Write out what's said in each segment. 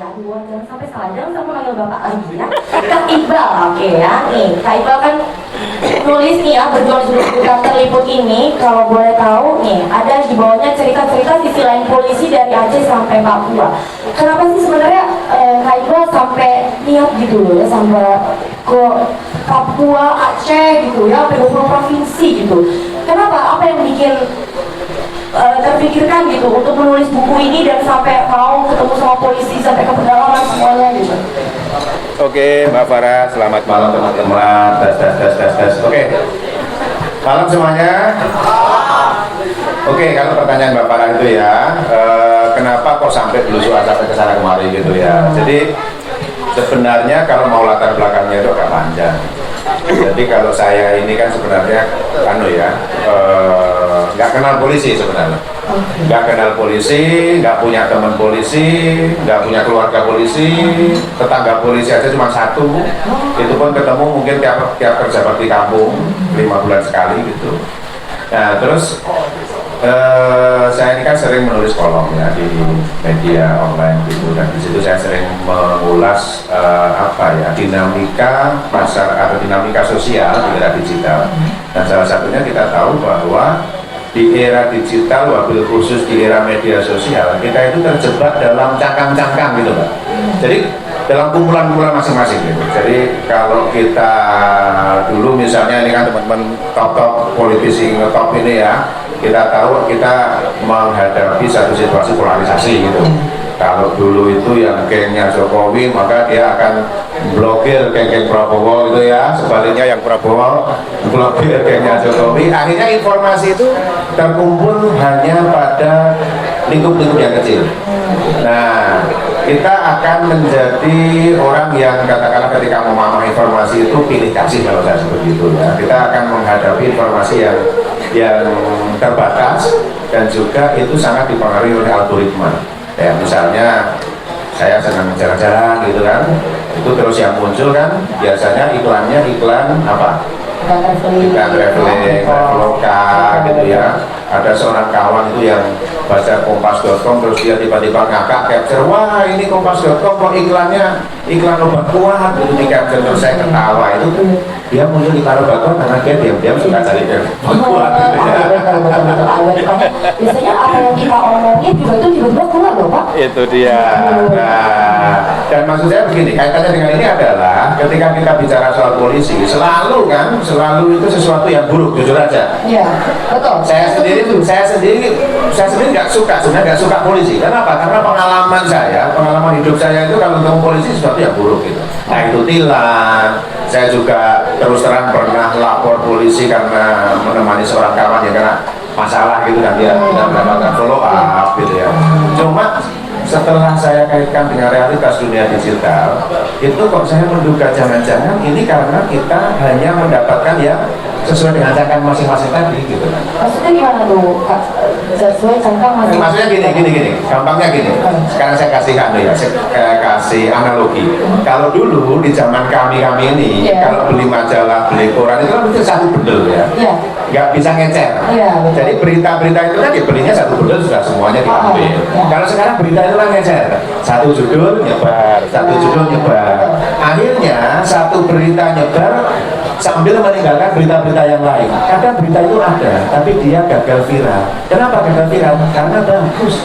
ya, aduh, jangan sampai salah, jangan sampai manggil bapak lagi ya. Kak Iqbal, oke ya, nih, Kak Iqbal kan nulis nih ya, berjuang jutaan terliput ini, kalau boleh tahu nih, ada di bawahnya cerita-cerita sisi lain polisi dari Aceh sampai Papua. Kenapa sih sebenarnya Kak Iqbal sampai niat gitu loh ya, sampai ke Papua, Aceh gitu ya, sampai 20 provinsi gitu. Kenapa? Apa yang bikin terpikirkan gitu untuk menulis buku ini dan sampai mau ketemu sama polisi sampai ke pedalaman semuanya gitu? Oke, Mbak Farah, selamat malam teman-teman. Tes. Oke, malam semuanya. Oke, kalau pertanyaan Mbak Farah itu ya, kenapa kok sampai belusuan sampai ke sana kemari gitu ya? Jadi sebenarnya kalau mau latar belakangnya itu agak panjang. Jadi kalau saya ini kan sebenarnya nggak kenal polisi sebenarnya, nggak kenal polisi, nggak punya teman polisi, nggak punya keluarga polisi, tetangga polisi aja cuma satu, itu pun ketemu mungkin tiap kerja bakti kampung 5 bulan sekali gitu. Nah terus saya ini kan sering menulis kolom ya di media online gitu, dan di situ saya sering mengulas dinamika pasar atau dinamika sosial di era digital. Dan salah satunya kita tahu bahwa di era digital, wabil khusus di era media sosial, kita itu terjebak dalam cangkang-cangkang gitu Pak. Jadi dalam kumpulan-kumpulan masing-masing gitu. Jadi kalau kita dulu misalnya ini kan teman-teman top politisi ngetop ini ya, kita tahu kita menghadapi satu situasi polarisasi gitu. Kalau dulu itu yang gengnya Jokowi, maka dia akan blokir geng-geng Prabowo gitu ya. Sebaliknya yang Prabowo blokir gengnya Jokowi. Akhirnya informasi itu terkumpul hanya pada lingkup-lingkup yang kecil. Nah, kita akan menjadi orang yang katakanlah ketika memahami informasi itu pilih kasih kalau saya sebut gitu ya. Kita akan menghadapi informasi yang terbatas dan juga itu sangat dipengaruhi oleh algoritma. Ya misalnya saya senang jalan-jalan gitu kan, itu terus yang muncul kan biasanya iklan apa? Iklan traveling, traveloka gitu ya. Ada seorang kawan itu yang baca kompas.com terus dia tiba-tiba ngakak capture, wah ini kompas.com kok iklannya iklan obat kuat gitu, di capture terus saya ketawa. Itu dia muncul di obat karena dia diam-diam suka cari obat kuat gitu ya. Biasanya apa yang kita omongin juga itu tiba-tiba keluar loh Pak. Itu dia. Nah, dan maksud saya begini, kaitannya dengan ini adalah ketika kita bicara soal polisi, selalu itu sesuatu yang buruk, jujur aja. Iya, betul. Saya sendiri nggak suka, sebenarnya nggak suka polisi. Kenapa? Karena pengalaman hidup saya itu kalau ketemu polisi sesuatu yang buruk gitu. Nah itu tilang. Saya juga terus terang pernah lapor polisi karena menemani seorang kawan yang kena masalah gitu dan dia tidak mendapatkan follow up gitu ya. Cuma setelah saya kaitkan dengan realitas dunia digital, itu kok saya menduga jangan-jangan ini karena kita hanya mendapatkan ya sesuai dengan cangkang masing-masing tadi gitu. Maksudnya gimana tuh Kak? Sesuai cangkang masing-masing? Maksudnya gini, gampangnya gini. Sekarang saya kasih kasih analogi. Kalau dulu di zaman kami ini, kalau beli majalah, beli koran itu kan itu satu bundel ya. Nggak bisa ngecer. Jadi berita-berita itu kan belinya satu bundel sudah semuanya diambil. Kalau sekarang berita itu kan ngecer. Satu judul nyebar, satu judul nyebar. Akhirnya satu berita nyebar sambil meninggalkan berita-berita yang lain. Kadang berita itu ada, tapi dia gagal viral. Kenapa gagal viral? Karena bagus.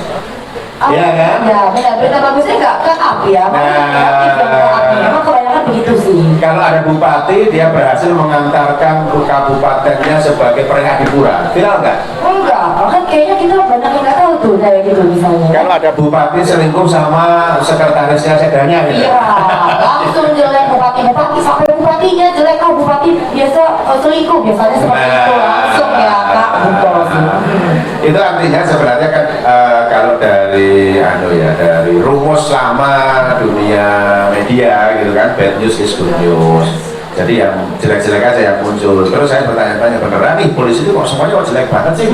Iya kan? Ya, benar. Berita bagusnya nggak ke up ya. Memang kebanyakan begitu sih. Kalau ada bupati, dia berhasil mengantarkan kabupatennya sebagai peringkat hiburan. Viral nggak? Enggak, kan kayaknya kita banyak yang nggak tahu tuh kayak gitu misalnya. Kalau ada bupati selingkuh sama sekretarisnya sedanya gitu. Iya, langsung jelek bupati sampai bupatinya jelek, bupati biasa selingkuh biasanya seperti itu langsung ya Kak, betul sih. Itu artinya sebenarnya kan kalau dari rumus lama dunia media gitu kan, bad news is good news. Jadi yang jelek-jelek aja yang muncul. Terus saya bertanya-tanya, beneran nih polisi itu kok semuanya kok jelek banget sih?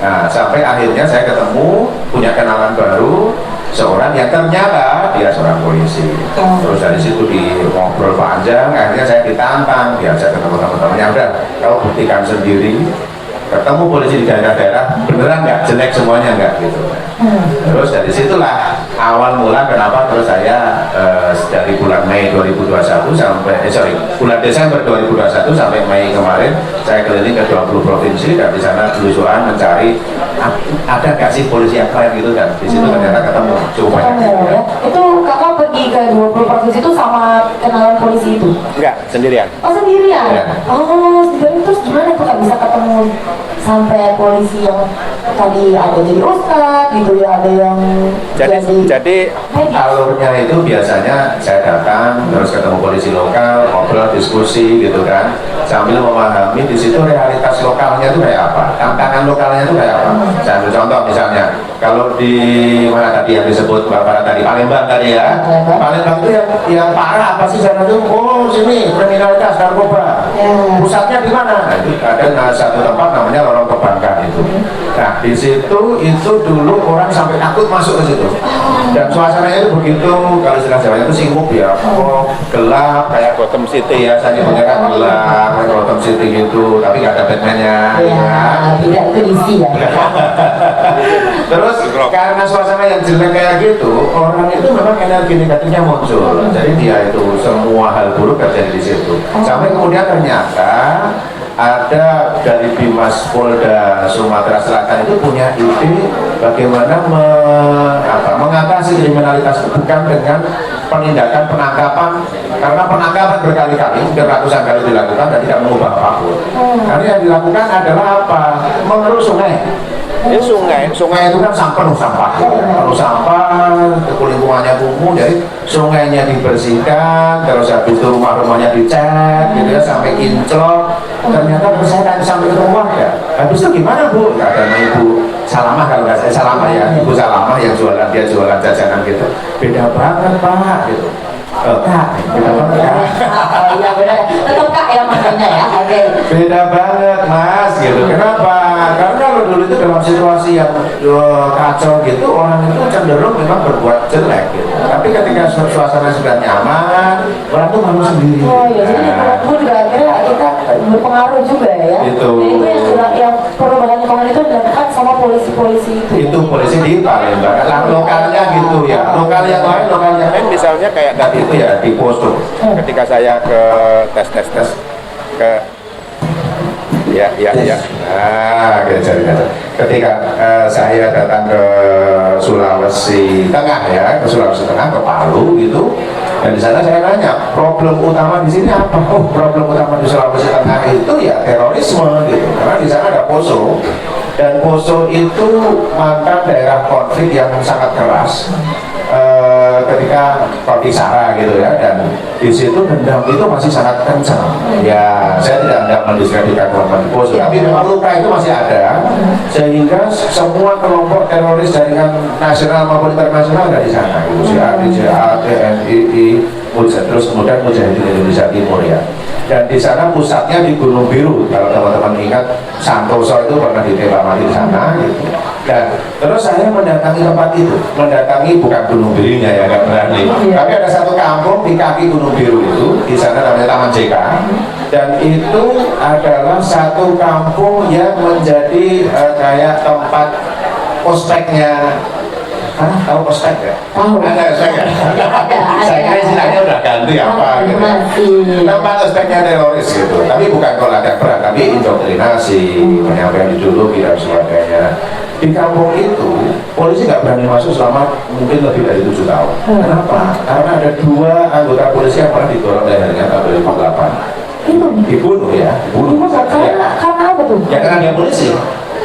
Nah sampai akhirnya saya ketemu, punya kenalan baru, seorang yang ternyata dia seorang polisi. Terus dari situ di ngobrol panjang, akhirnya saya ditantang, diajak ketemu teman-temannya, udah kau buktikan sendiri. Ketemu polisi di daerah-daerah, beneran nggak jelek semuanya nggak gitu. Terus dari situlah awal mula kenapa terus saya dari bulan Mei 2021 sampai bulan Desember 2021 sampai Mei kemarin saya keliling ke 20 provinsi dan di sana berusaha mencari ada nggak sih polisi yang keren gitu, dan di situ ternyata ketemu cukup banyak. Ya. Itu kakak pergi ke 20 provinsi itu sama kenalan polisi itu? Enggak, sendirian. Oh sendirian? Ya. Oh sendirian, terus gimana tuh kak bisa ketemu sampai polisi yang tadi ada jadi ustadz gitu ya, ada yang Jadi alurnya itu biasanya saya datang terus ketemu polisi lokal, ngobrol, diskusi gitu kan, sambil memahami di situ realitas lokalnya itu kayak apa, tantangan lokalnya itu kayak apa. Saya ambil contoh misalnya, kalau di mana tadi yang disebut Bapak tadi, Palembang tadi ya, Palembang itu yang parah apa sih sana tuh? Oh sini kriminalitas narkoba. Pusatnya di mana? Nah, itu ada satu tempat namanya Lorong Perbankan itu. Nah di situ itu dulu orang sampai takut masuk ke situ. Dan suasananya itu begitu, kalau istilah Jawanya itu singgup ya, gelap kayak Gotham City ya, saya nyebutnya kan gelap kayak Gotham City gitu, tapi nggak ada Batman-nya. Tidak, itu diisi ya. Terus karena suasana yang jelek kayak gitu, orang itu memang energi negatifnya muncul. Jadi dia itu semua hal buruk terjadi di situ. Sampai kemudian ternyata ada dari Bimas Polda Sumatera Selatan itu punya ide bagaimana mengatasi kriminalitas bukan dengan penindakan penangkapan, karena penangkapan berkali-kali, mungkin ratusan kali dilakukan dan tidak mengubah apapun. Karena yang dilakukan adalah apa? Mengeruk sungai. Ini sungai itu kan penuh sampah, penuh sampah, lingkungannya kumuh, jadi sungainya dibersihkan, terus habis itu rumah-rumahnya dicat, gitu ya, sampai kinclong. Ternyata saya sampai ke rumah ya. Habis itu gimana Bu? Ada Ibu Salamah, kalau nggak saya Salamah ya, Ibu Salamah yang dia jualan jajanan gitu. Beda banget Pak, gitu. Kak, beda banget ya. Oh iya benar, tetap kak ya makanya ya. Oke. Beda banget Mas, gitu. Kenapa? Karena kalau dulu itu dalam situasi yang kacau gitu, orang itu cenderung memang berbuat jelek gitu. Tapi ketika suasana sudah nyaman, orang itu malu sendiri. Oh iya, jadi lingkungan juga akhirnya kita berpengaruh juga ya. Itu. Jadi itu yang perubahan lingkungan itu dilakukan sama polisi-polisi itu. Itu polisi di Palembang, lokalnya gitu ya. Lokal yang lain misalnya kayak tadi itu ya di Poso. Ketika saya ke tes ke ya. Nah, ketika saya datang ke Sulawesi Tengah ya, ke Sulawesi Tengah, ke Palu gitu. Dan di sana saya nanya, problem utama di sini apa? Oh, problem utama di Sulawesi Tengah itu ya terorisme gitu. Karena di sana ada Poso. Dan Poso itu mantan daerah konflik yang sangat keras. Ketika konflik SARA gitu ya, dan di situ dendam itu masih sangat kencang. Ya, saya tidak hendak mendiskreditkan korban Poso, tapi memang luka itu masih ada, sehingga semua kelompok teroris jaringan nasional maupun internasional ada di sana. JA, TNI, terus kemudian Mujahidin Indonesia Timur ya. Dan di sana pusatnya di Gunung Biru. Kalau teman-teman ingat, Santoso itu pernah ditembak mati di sana gitu. Dan terus saya mendatangi tempat itu, bukan Gunung Birunya ya, nggak berani. Tapi ada satu kampung di kaki Gunung Biru itu, di sana namanya Taman JK. Dan itu adalah satu kampung yang menjadi kayak tempat ospeknya. Tahu ospek ya? Tahu. Ada ospek ya? Saya kira istilahnya udah ganti apa gitu. Tempat ospeknya teroris gitu. Tapi bukan kontak berat, tapi indoktrinasi, penyampaian ideologi dan sebagainya. Di kampung itu, polisi nggak berani masuk selama mungkin lebih dari 7 tahun. Kenapa? Karena ada 2 anggota polisi yang pernah didorong lehernya tahun 2008. Dibunuh ya? Dibunuh. Karena apa tuh? Ya karena dia polisi.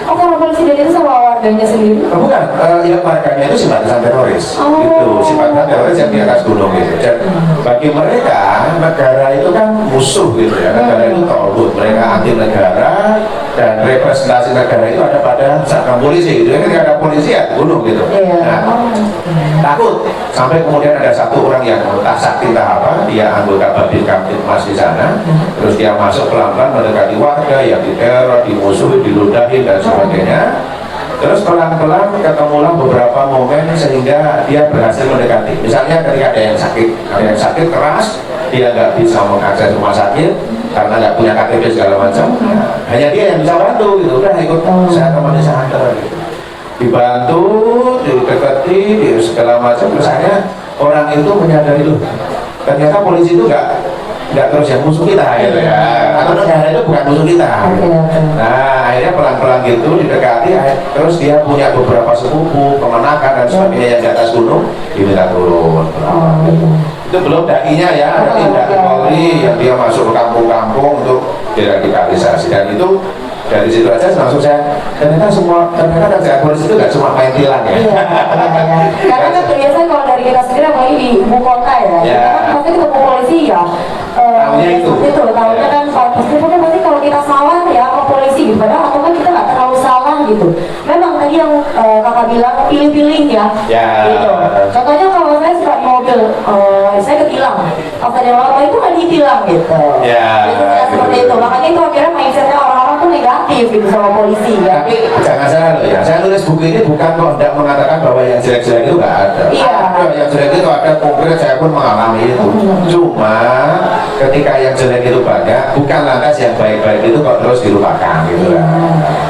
Oh, kalau polisi dari itu sama warganya sendiri? Bukan, ya warganya itu simpatisan teroris. Itu simpatisan teroris yang di atas gunung gitu. Dan bagi mereka, negara itu kan musuh gitu ya. Negara itu togut, mereka anti negara, dan representasi negara itu ada pada satpam polisi gitu. Ketika ada polisi ya gunung gitu. Nah, takut sampai kemudian ada satu orang yang entah sakti entah apa, dia anggota Babin Kamtipmas di sana, terus dia masuk pelan-pelan mendekati warga yang diteror, dimusuhi, diludahin dan sebagainya. Terus pelan-pelan ketemulah beberapa momen sehingga dia berhasil mendekati. Misalnya ketika ada yang sakit keras, dia nggak bisa mengakses rumah sakit karena nggak punya KTP segala macam. Hanya dia yang bisa bantu gitu. Udah ikut saya temani saya antar gitu. dibantu, didekati, segala macam. Terus akhirnya orang itu menyadari loh, ternyata polisi itu nggak terus yang musuh kita gitu ya, atau negara itu bukan musuh kita. Nah akhirnya pelan-pelan gitu didekati, terus dia punya beberapa sepupu, kemenakan dan sebagainya yang di atas gunung diminta turun. Itu belum dakinya ya, ada dari Polri yang dia masuk ke kampung-kampung untuk deradikalisasi, dan itu dari situ aja langsung saya ternyata kerjaan polisi itu nggak cuma main tilang ya. Iya. Karena kan biasanya kalau dari kita sendiri apalagi di ibu kota ya, kan pasti ketemu polisi ya. Tahunya itu. Tahunya kan pasti kalau kita salah ya sama polisi gitu, padahal atau kan kita nggak terlalu salah gitu. Memang tadi yang kakak bilang pilih-pilih ya. Gitu. Contohnya kalau saya suka mobil, saya ketilang. Pas ada yang lama itu nggak ditilang gitu. Itu tidak seperti itu. Makanya itu akhirnya mindsetnya orang-orang tuh negatif gitu sama polisi ya. Tapi jangan salah loh ya, saya nulis buku ini bukan kok tidak mengatakan bahwa yang jelek-jelek itu nggak ada. Yang jelek itu ada, konkret saya pun mengalami itu. Cuma ketika yang jelek itu banyak, bukan lantas yang baik-baik itu kok terus dilupakan gitu lah.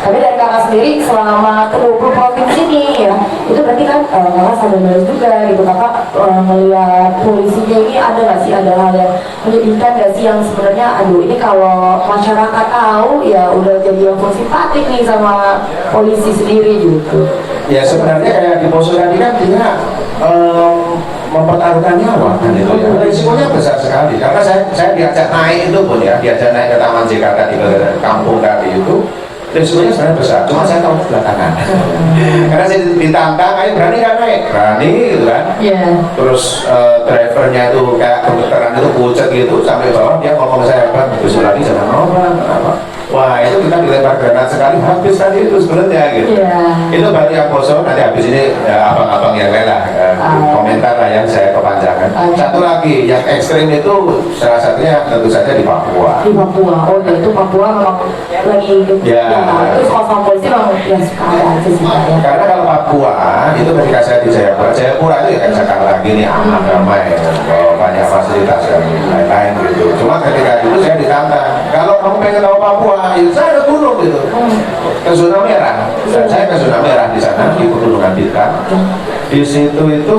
Tapi dari kakak sendiri selama ke-20 provinsi nih ya, itu berarti kan kakak sadar nulis juga gitu, kakak melihat polisinya ini ada nggak sih, ada hal yang menyedihkan nggak sih yang sebenarnya aduh ini kalau masyarakat tahu ya udah jadi yang simpatik nih sama polisi sendiri gitu. Ya sebenarnya kayak di Poso tadi kan dia mempertaruhkan nyawa kan itu ya, risikonya besar sekali karena saya diajak naik itu pun ya, diajak naik ke Taman Jakarta di kampung tadi itu risikonya sebenarnya besar, cuma saya tahu belakangan karena saya ditantang, ayo berani kan naik, berani gitu kan. Terus drivernya itu kayak kedokteran itu pucat gitu sampai bawah, dia ngomong ke saya, Bang, Gus Suradi jangan ngomong kenapa. Wah itu kita dilempar granat sekali, habis tadi itu sebenarnya gitu. Itu baru yang Poso, nanti habis ini abang-abang yang lain lah komentar lah yang saya kepanjangan. Satu lagi yang ekstrim itu salah satunya tentu saja di Papua. Di Papua, oh ya itu Papua memang lagi terus kalau polisi memang ya suka ada aja sih ya. Karena kalau Papua itu ketika saya di Jayapura itu ya kayak Jakarta lagi nih aman damai, banyak fasilitas dan lain-lain gitu. Cuma ketika itu saya ditantang, kalau kamu pengen tahu Papua, ya saya ada gunung gitu, ke zona merah. Saya ke zona merah di sana di Pegunungan Bintang. Di situ itu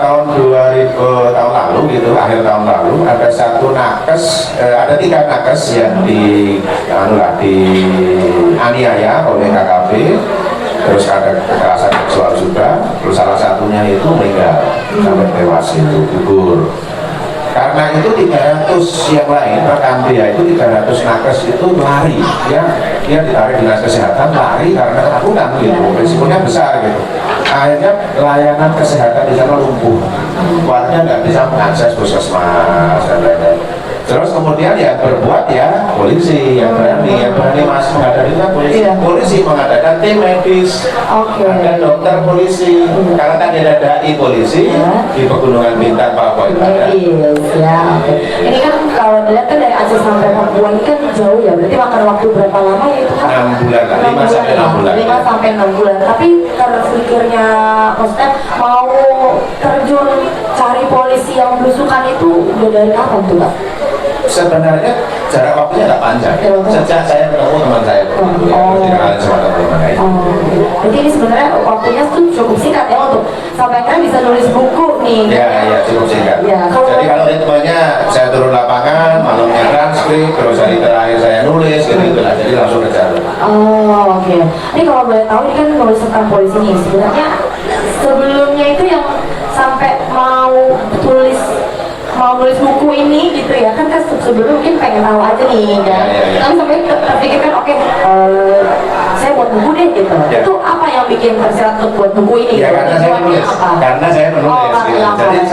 tahun 2000 tahun lalu gitu, akhir tahun lalu ada satu nakes, ada 3 nakes yang dianiaya oleh KKP, terus ada kekerasan seksual juga, terus salah satunya itu meninggal sampai tewas itu gugur. Karena itu 300 yang lain, rekan dia itu 300 nakes itu lari, dia ditarik dinas kesehatan, lari karena ketakutan gitu, risikonya besar gitu. Akhirnya layanan kesehatan di sana lumpuh, warga nggak bisa mengakses puskesmas dan lain-lain. Terus kemudian yang berbuat ya polisi yang berani masuk menghadapi itu kan polisi mengadakan tim medis, ada dokter polisi, karena kan ada dai polisi di Pegunungan Bintang Papua itu ada. Ini kan kalau dilihat kan dari Aceh sampai Papua ini kan jauh ya, berarti makan waktu berapa lama ya itu kan? 6 bulan, 5 sampai 6 bulan. 5 sampai 6 bulan. Tapi terpikirnya maksudnya mau terjun cari polisi yang belusukan itu udah dari kapan tuh Pak? Sebenarnya jarak waktunya nggak panjang. Sejak saya ketemu teman saya, dikenalin sama teman-teman lain. Jadi ini sebenarnya waktunya tuh cukup singkat ya untuk sampai akhirnya bisa nulis buku nih. Ya cukup singkat. Jadi kalau ritmenya saya turun lapangan, malamnya transkrip, terus hari terakhir saya nulis, gitu lah. Jadi langsung ke jalur. Oke. Ini kalau boleh tahu ini kan nulis tentang polisi nih. Sebenarnya sebelumnya itu yang sampai mau nulis buku ini gitu ya kan sebelum mungkin pengen tahu aja nih kan tapi sampai terpikirkan oke, saya buat buku deh gitu. Itu apa yang bikin tersirat untuk buat buku ini? Karena saya menulis gitu. Jadi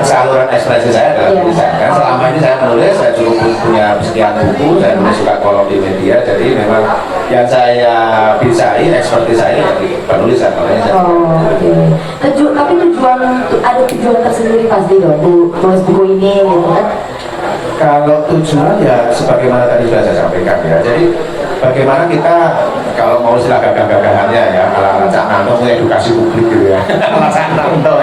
saluran ekspresi saya adalah tulisan kan. Selama ini saya menulis, saya cukup punya sekian buku, saya menulis juga kolom di media, jadi memang yang saya bisai, ekspertis saya di penulisan. Tapi ada tujuan tersendiri pasti dong nulis buku ini gitu kan? Kalau tujuan ya sebagaimana tadi sudah saya sampaikan ya, jadi bagaimana kita kalau mau istilah gagah-gagahannya ya ala-ala Cak Nano mengedukasi publik gitu ya ala Cak Nano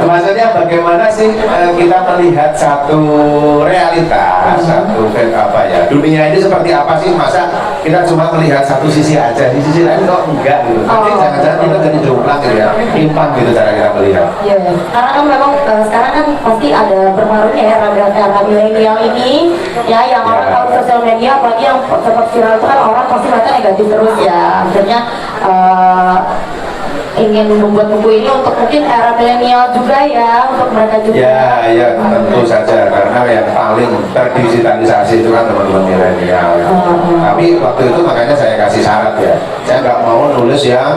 maksudnya bagaimana bagaimana sih kita melihat satu realitas, satu apa ya, dunia ini seperti apa sih? Masa kita cuma melihat satu sisi aja, di sisi lain kok enggak gitu. Nanti jangan-jangan kita jadi jomplang gitu ya, timpang gitu cara kita melihat. Iya, karena kan memang sekarang kan pasti ada berpengaruhnya ya era milenial ini ya, yang orang tahu sosial media, apalagi yang sempat viral itu kan orang pasti mereka negatif terus ya. Akhirnya ingin membuat buku ini untuk mungkin era milenial juga ya, untuk mereka juga. Ya tentu saja, karena yang paling terdigitalisasi itu kan teman-teman milenial. Tapi waktu itu makanya saya kasih syarat ya, saya nggak mau nulis yang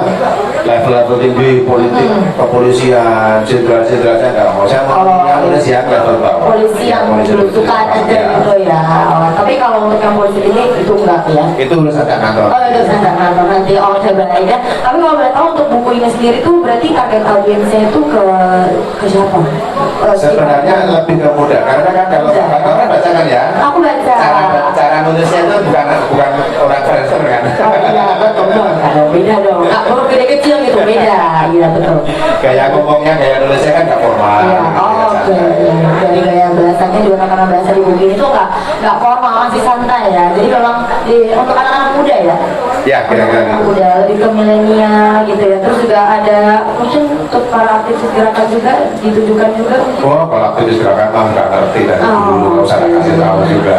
level-level tinggi politik, kepolisian, jenderal-jenderal, saya nggak mau. Saya mau nulis yang level bawah. Polisi yang belusukan aja gitu ya. Tapi kalau untuk yang polisi ini itu enggak ya? Itu urusan kantor. Oh, itu urusan kantor nanti. Oh, coba aja. Tapi kalau boleh tahu untuk buku ini sendiri tuh berarti target audiensnya itu ke siapa? Sebenarnya lebih ke muda, karena kan kalau kantornya baca kan ya. Aku baca. Cara nulisnya itu bukan orang freelancer kan. Oh iya, betul dong. Beda dong. Nggak baru gede kecil gitu, beda. Iya betul. Gaya ngomongnya, gaya nulisnya kan nggak formal. Iya. Oh, oke. Dari gaya bahasanya juga, karena bahasa di buku ini tuh nggak formal, masih santai ya. Jadi memang untuk anak-anak muda ya. Ya, kira-kira anak muda, lebih ke milenial gitu ya. Terus juga ada mungkin untuk para aktivis gerakan juga ditujukan juga mungkin. Oh, kalau aktivis gerakan mah nggak ngerti dari dulu, nggak usah kasih tahu juga.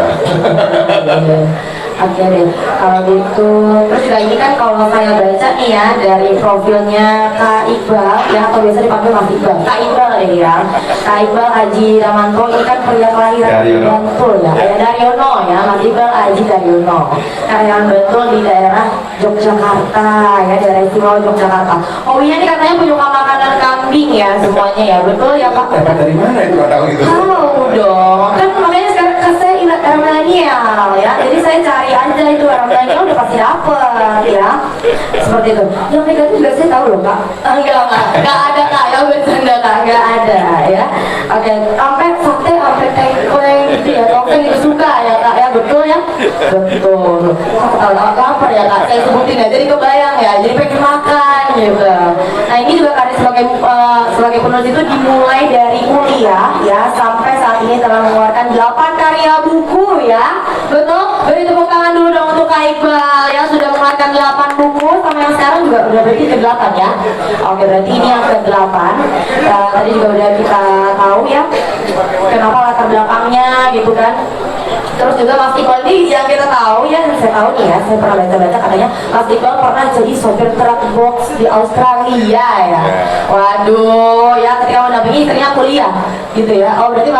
Oke deh, kalau gitu. Terus juga ini kan kalau saya baca nih ya dari profilnya Kak Iqbal ya, atau biasa dipanggil Mas Iqbal, Kak Iqbal deh ya. Kak Iqbal Aji Ramanto ini kan pria kelahiran Bantul ya, Daryono ya, Mas Iqbal Aji Daryono, karyawan Bantul di daerah Yogyakarta ya, daerah istimewa Yogyakarta. Hobinya nih katanya penyuka makanan kambing ya semuanya ya, betul ya Pak? Dapat dari mana itu tahu itu? Tahu dong, kan makanya sekarang saya era milenial ya, jadi saya cari aja itu orang milenial udah pasti dapet ya, seperti itu. Yang negatif juga saya tahu loh Kak. Enggak ada Kak, ya bercanda Kak, enggak ada ya. Oke, sampai sate, sampai tempe gitu ya, tongseng itu suka ya Kak ya, betul ya? Betul. Tahu lapar ya Kak, saya sebutin ya, jadi kebayang ya, jadi pengen makan gitu. Nah ini juga karya sebagai penulis itu dimulai dari kuliah ya, sampai saat ini telah mengeluarkan 8 karya buku ya, betul? Beri tepuk tangan dulu dong untuk Kak Iqbal ya, sudah mengeluarkan 8 buku, sama yang sekarang juga udah berarti ke-8 ya. Oke, berarti ini yang ke-8. Tadi juga udah kita tahu ya kenapa latar belakangnya gitu kan. Terus juga Mas Iqbal ini yang kita tahu ya, saya tahu nih ya, saya pernah baca-baca katanya Mas Iqbal pernah jadi sopir truk box di Australia ya. Waduh, ya ketika mendampingi istrinya kuliah gitu ya. Oh berarti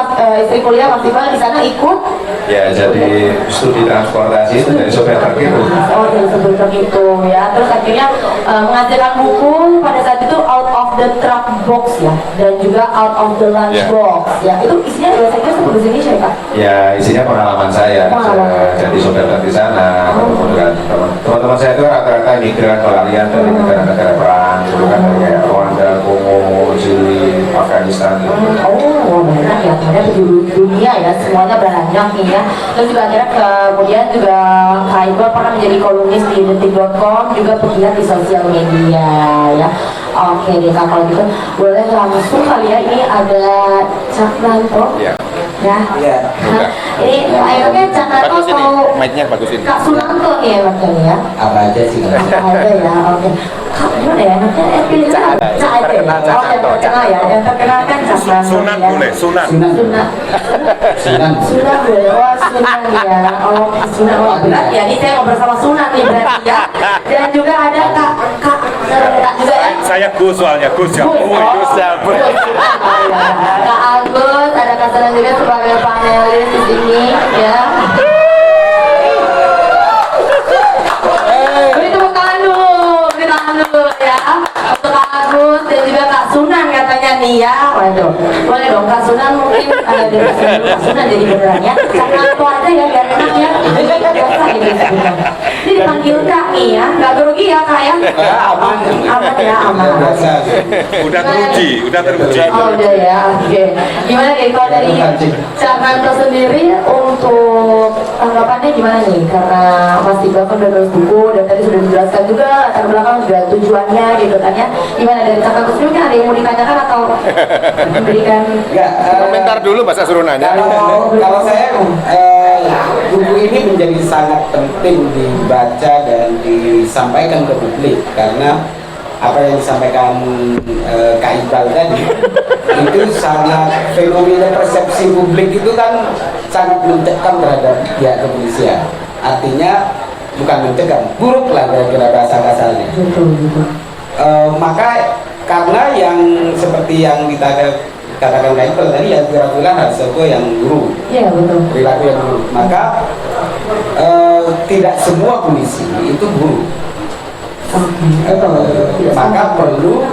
istri kuliah Mas Iqbal di sana ikut? Ya, jadi studi transportasi itu dari sopir truk itu. Oh, dari sopir truk itu ya. Terus akhirnya mengajarkan buku pada saat itu Out of the Truck Box ya, dan juga Out of the Lunch Box ya. Itu isinya bahasa Inggris atau bahasa Indonesia ya Kak? Ya, isinya pengalaman saya. Jadi sopir truk di sana. Kemudian teman-teman saya itu rata-rata migran pelarian dari negara-negara perang, gitu kan, kayak Rwanda, Kongo, Chili, Afghanistan gitu. Oh, banyak ya, ternyata penjuru dunia ya, semuanya banyak nih ya. Terus juga akhirnya kemudian juga Kak Iqbal pernah menjadi kolumnis di detik.com, juga pegiat di sosial media ya. Oke deh Kak, kalau gitu boleh langsung kali ya, ini ada Cak Nanto ya. Ini akhirnya Cak Nanto atau mic-nya bagusin. Kak Sunanto nih ya makanya ya. Apa aja sih? Apa aja ya, oke. Kak, gimana ya, anaknya pilih Cak aja ya? Terkenal Cak Oh, yang Nanto. terkenal ya, yang terkenal kan Cak Nanto Sunan ya. boleh, Sunan. Sunan Sunan. Sunan boleh, oh Sunan ya. Oh Sunan, oh berat ya, ini saya ngobrol sama Sunan nih berarti ya. Dan juga ada Kak juga ya. Saya Gus soalnya, Gus ya. Gus ya. Kak Agus, ada Kak Sunan juga sebagai panelis di sini ya. Beri tepuk tangan dulu, beri tangan dulu ya. Untuk Kak Agus dan juga Kak Sunan katanya nih ya. Waduh, boleh dong Kak Sunan, mungkin ada dari Kak Sunan jadi beneran ya. Karena itu aja ya, biar enak ya. Biasa ini sebenarnya. Ini dipanggil Kak nih ya, nggak grogi ya Kak ya? Aman ya, aman. Udah teruji. Oh udah ya, oke. Gimana deh kalau dari Cak Nanto sendiri untuk tanggapannya gimana nih? Karena Mas Iqbal kan udah nulis buku dan tadi sudah dijelaskan juga latar belakang juga tujuannya gitu kan ya. Gimana dari Cak Nanto sendiri, ada yang mau ditanyakan atau memberikan Enggak, Komentar dulu masa suruh nanya. kalau saya buku ini menjadi sangat penting dibaca dan disampaikan ke publik karena apa yang disampaikan Kak Iqbal tadi itu sangat fenomena persepsi publik itu kan sangat mencekam terhadap pihak kepolisian. Artinya bukan mencekam, buruk lah kira-kira bahasa kasarnya. Maka karena yang seperti yang kita katakan Kak Iqbal tadi yang kira-kira harus yang guru. Iya betul. Perilaku yang buruk. Maka tidak semua polisi itu buruk. Maka perlu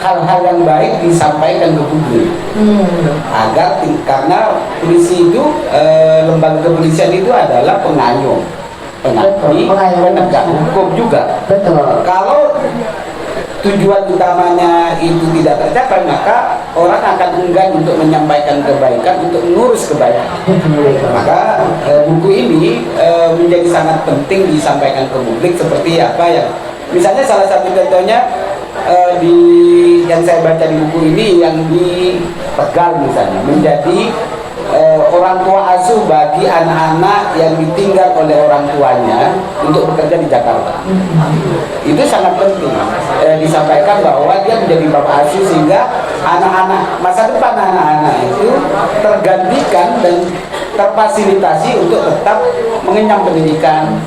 hal-hal yang baik disampaikan ke publik agar karena polisi itu lembaga kepolisian itu adalah pengayom, pengabdi, penegak hukum juga. Betul. Kalau tujuan utamanya itu tidak tercapai, maka orang akan enggan untuk menyampaikan kebaikan, untuk mengurus kebaikan. Maka buku ini menjadi sangat penting disampaikan ke publik seperti apa yang misalnya salah satu contohnya yang saya baca di buku ini yang di Tegal misalnya menjadi orang tua asuh bagi anak-anak yang ditinggal oleh orang tuanya untuk bekerja di Jakarta. Itu sangat penting disampaikan bahwa dia menjadi bapak asuh sehingga anak-anak masa depan anak-anak itu tergantikan dan terfasilitasi untuk tetap mengenyam pendidikan,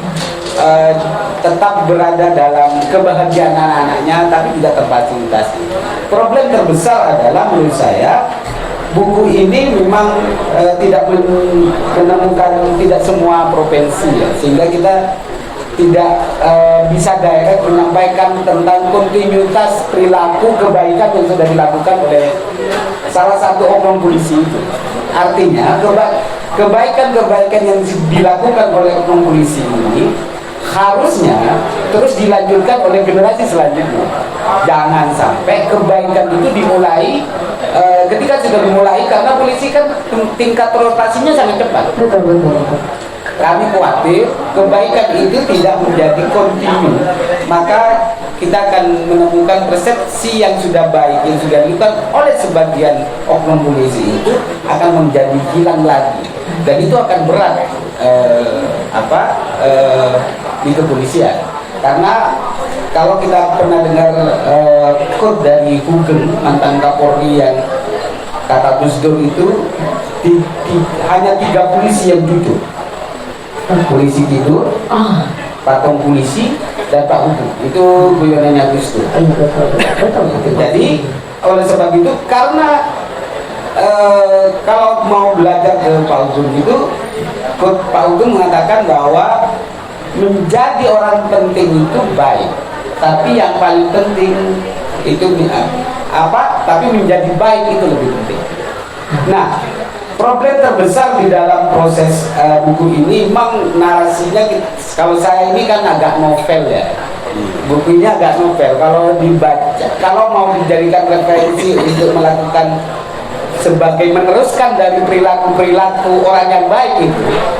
tetap berada dalam kebahagiaan anak-anaknya tapi tidak terfasilitasi. Problem terbesar adalah menurut saya buku ini memang tidak menemukan tidak semua provinsi ya, sehingga kita tidak bisa direct menyampaikan tentang kontinuitas perilaku kebaikan yang sudah dilakukan oleh salah satu oknum polisi itu. Artinya kebaikan-kebaikan yang dilakukan oleh oknum polisi ini harusnya terus dilanjutkan oleh generasi selanjutnya. Jangan sampai kebaikan itu dimulai ketika sudah dimulai, karena polisi kan tingkat rotasinya sangat cepat. Betul. Kami khawatir kebaikan itu tidak menjadi kontinu, maka kita akan menemukan persepsi yang sudah baik yang sudah dilakukan oleh sebagian oknum polisi itu akan menjadi hilang lagi, dan itu akan berat di kepolisian. Karena kalau kita pernah dengar quote dari Hugeng, mantan Kapolri, yang kata Gus Dur itu hanya 3 polisi yang duduk. Polisi tidur, patung polisi, dan Pak Hugeng. Itu guyonannya Gus Dur. Jadi oleh sebab itu, karena kalau mau belajar ke Pak Hugeng itu, Pak Hugeng mengatakan bahwa menjadi orang penting itu baik, tapi yang paling penting itu tapi menjadi baik itu lebih penting. Nah, problem terbesar di dalam proses buku ini memang narasinya, kalau saya ini kan agak novel ya, bukunya agak novel. Kalau dibaca, kalau mau dijadikan referensi untuk melakukan sebagai meneruskan dari perilaku orang yang baik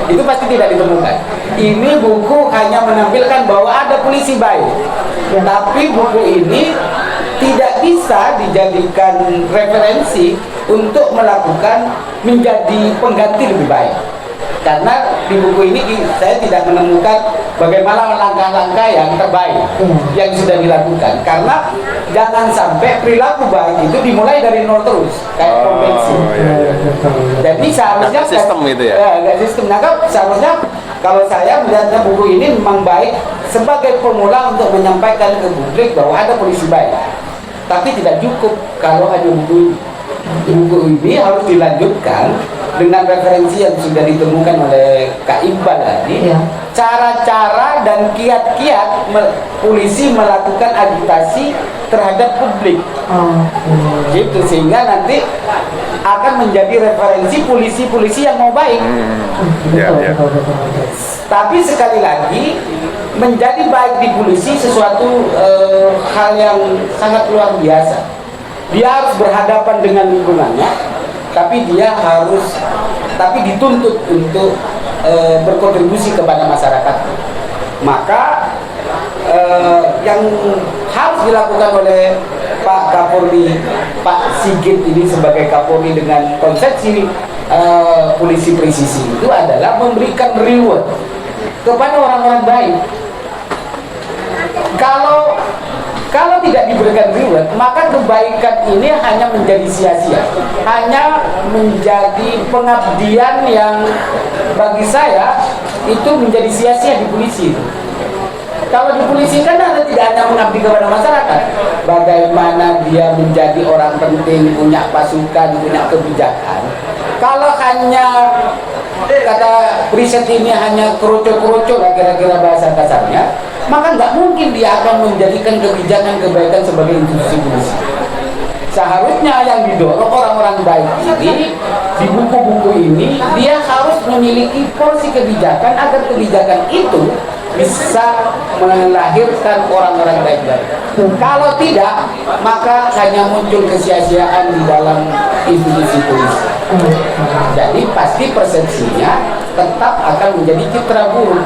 itu pasti tidak ditemukan. Ini buku hanya menampilkan bahwa ada polisi baik, tapi buku ini tidak bisa dijadikan referensi untuk melakukan menjadi pengganti lebih baik. Karena di buku ini saya tidak menemukan bagaimana langkah-langkah yang terbaik yang sudah dilakukan. Karena jangan sampai perilaku baik itu dimulai dari nol terus kayak konvensi. Jadi seharusnya sistem itu ya. Nggak sistem. Nah, seharusnya kalau saya melihatnya buku ini memang baik sebagai pemula untuk menyampaikan ke publik bahwa ada polisi baik. Tapi tidak cukup kalau hanya buku ini. Buku ini harus dilanjutkan dengan referensi yang sudah ditemukan oleh Kak Iqbal tadi, cara-cara dan kiat-kiat polisi melakukan agitasi terhadap publik. Gitu, sehingga nanti akan menjadi referensi polisi-polisi yang mau baik. Tapi sekali lagi, menjadi baik di polisi sesuatu hal yang sangat luar biasa. Dia harus berhadapan dengan lingkungannya, tapi dituntut untuk berkontribusi kepada masyarakat. Maka yang harus dilakukan oleh Pak Kapolri, Pak Sigit ini sebagai Kapolri dengan konsepsi polisi presisi itu adalah memberikan reward kepada orang-orang baik. Kalau tidak diberikan reward, maka kebaikan ini hanya menjadi sia-sia, hanya menjadi pengabdian yang bagi saya itu menjadi sia-sia di polisi. Kalau di polisi kan Anda tidak hanya mengabdi kepada masyarakat, bagaimana dia menjadi orang penting, punya pasukan, punya kebijakan. Kalau hanya kata riset ini hanya kerucut-kerucut lah kira-kira bahasa kasarnya, maka nggak mungkin dia akan menjadikan kebijakan kebaikan sebagai institusi polisi. Seharusnya yang didorong orang-orang baik ini di buku-buku ini, dia harus memiliki porsi kebijakan agar kebijakan itu bisa melahirkan orang-orang baik-baik. Kalau tidak, maka hanya muncul kesia-siaan di dalam institusi polisi. Jadi pasti persepsinya tetap akan menjadi citra buruk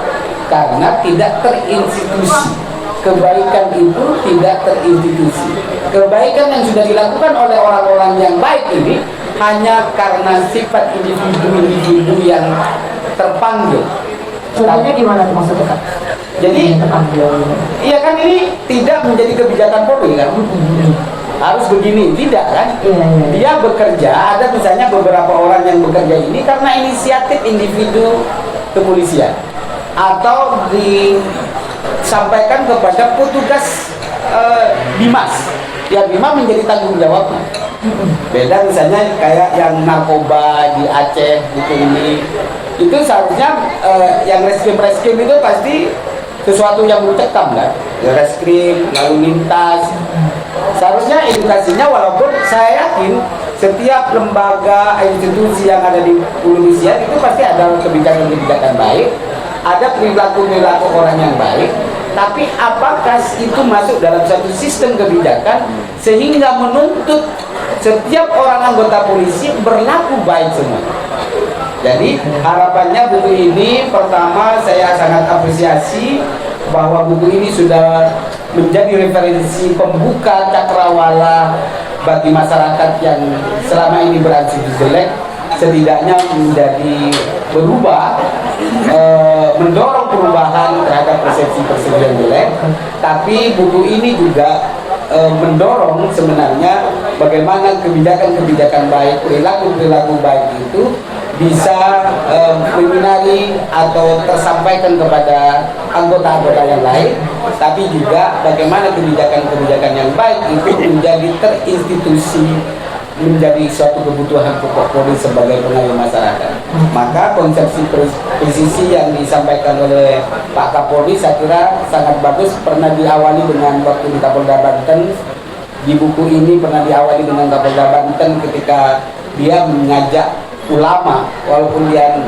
karena tidak terinstitusi. Kebaikan itu tidak terinstitusi. Kebaikan yang sudah dilakukan oleh orang-orang yang baik ini hanya karena sifat individu-individu yang terpanggil. Contohnya gimana tuh maksudnya, Kak? Jadi, iya kan ini tidak menjadi kebijakan Polri kan? Harus begini, tidak kan? Dia bekerja, ada misalnya beberapa orang yang bekerja ini karena inisiatif individu kepolisian atau disampaikan kepada petugas Dimas. Yang Dimas menjadi tanggung jawabnya. Beda misalnya kayak yang narkoba di Aceh gitu ini. Itu seharusnya yang reskrim itu pasti sesuatu yang mencekam kan, reskrim lalu lintas. Seharusnya edukasinya, walaupun saya yakin setiap lembaga institusi yang ada di kepolisian itu pasti ada kebijakan-kebijakan baik, ada perilaku-perilaku orang yang baik, tapi apakah itu masuk dalam satu sistem kebijakan sehingga menuntut setiap orang anggota polisi berlaku baik semua. Jadi harapannya buku ini, pertama saya sangat apresiasi bahwa buku ini sudah menjadi referensi pembuka cakrawala bagi masyarakat yang selama ini beransur jelek, setidaknya menjadi berubah, mendorong perubahan terhadap persepsi-persepsi yang jelek. Tapi buku ini juga mendorong sebenarnya bagaimana kebijakan-kebijakan baik, perilaku-perilaku baik itu bisa meminari atau tersampaikan kepada anggota-anggota yang lain, tapi juga bagaimana kebijakan-kebijakan yang baik itu menjadi terinstitusi, menjadi suatu kebutuhan pokok Polri sebagai pengayom masyarakat. Maka konsepsi presisi yang disampaikan oleh Pak Kapolri saya kira sangat bagus, pernah diawali dengan waktu di Kapolda Banten. Di buku ini pernah diawali dengan Kapolda Banten ketika dia mengajak ulama, walaupun dia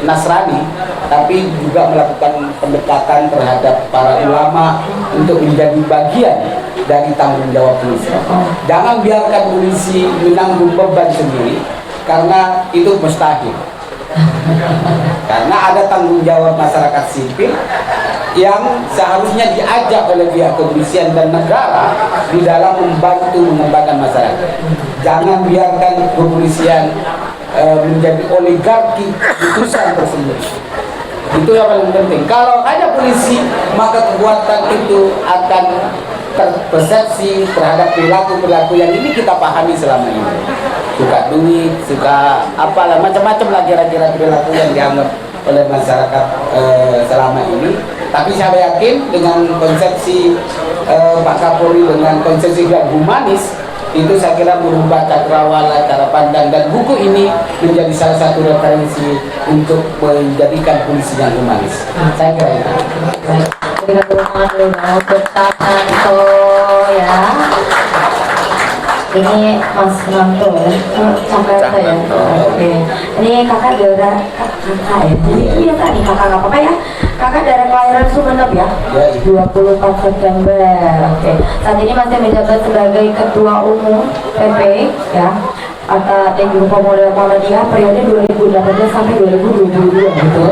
Nasrani, tapi juga melakukan pendekatan terhadap para ulama untuk menjadi bagian dari tanggung jawab polisi. Jangan biarkan polisi menanggung beban sendiri, karena itu mustahil. Karena ada tanggung jawab masyarakat sipil yang seharusnya diajak oleh pihak kepolisian dan negara di dalam membantu mengembangkan masyarakat. Jangan biarkan kepolisian menjadi oligarki putusan tersebut. Itu yang paling penting. Kalau ada polisi, maka kekuatan itu akan terpersepsi terhadap perilaku-perilaku yang ini kita pahami selama ini. Suka duit, suka apalah, macam-macam lah kira-kira perilaku yang dianggap oleh masyarakat selama ini. Tapi saya yakin dengan konsepsi Pak Kapolri, dengan konsepsi yang humanis, itu saya kira merubah cakrawala cara pandang, dan buku ini menjadi salah satu referensi untuk menjadikan polisi yang humanis. Saya kira itu. Kita mau bertahanto ya. Ini Mas Nanto ya, sampai apa ya? Oke. Ini kakak daerah kakak ya. Iya tadi kakak nggak apa-apa ya. Kakak daerah kelahiran Sumeneb ya. 24 September. Oke. Saat ini masih menjabat sebagai Ketua Umum PP ya. Atau dan juga Pemuda Muhammadiyah periode 2018 sampai 2022 gitu.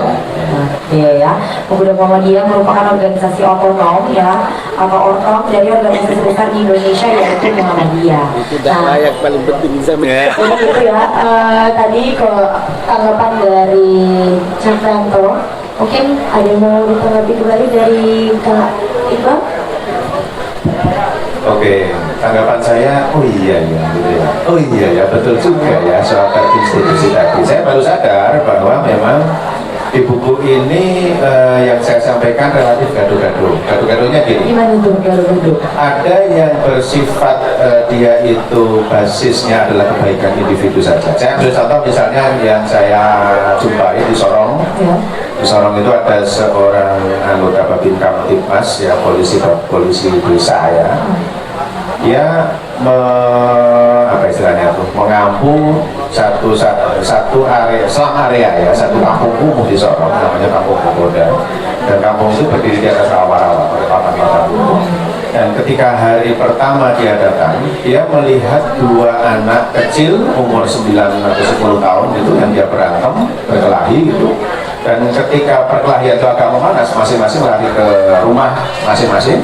Nah, Iya ya. Pemuda Muhammadiyah merupakan organisasi otonom ya atau ortom dari organisasi besar di Indonesia yaitu Muhammadiyah. Tidak layak paling penting sama. Jadi itu ya, tadi ke tanggapan dari Cakranto, mungkin ada yang mau ditanggapi kembali dari Kak Iqbal? Oke, tanggapan saya, oh iya ya, gitu ya. Oh iya ya, betul juga ya soal terinstitusi tadi. Saya baru sadar bahwa memang di buku ini yang saya sampaikan relatif gaduh-gaduh. Gaduh-gaduhnya gini. Gimana tuh gaduh-gaduh? Ada yang bersifat dia itu basisnya adalah kebaikan individu saja. Saya ambil contoh misalnya yang saya jumpai di Sorong. Ya. Di Sorong itu ada seorang anggota Babin Kamtibmas, ya polisi desa ya. Dia apa istilahnya tuh mengampu satu area selang area ya, satu kampung kumuh di Sorong namanya Kampung Pemuda, dan kampung itu berdiri di atas rawa-rawa pada papan-papan kumuh. Dan ketika hari pertama dia datang, dia melihat dua anak kecil umur 9 atau 10 tahun itu yang dia berantem berkelahi gitu. Dan ketika perkelahian itu agak memanas, masing-masing lari ke rumah masing-masing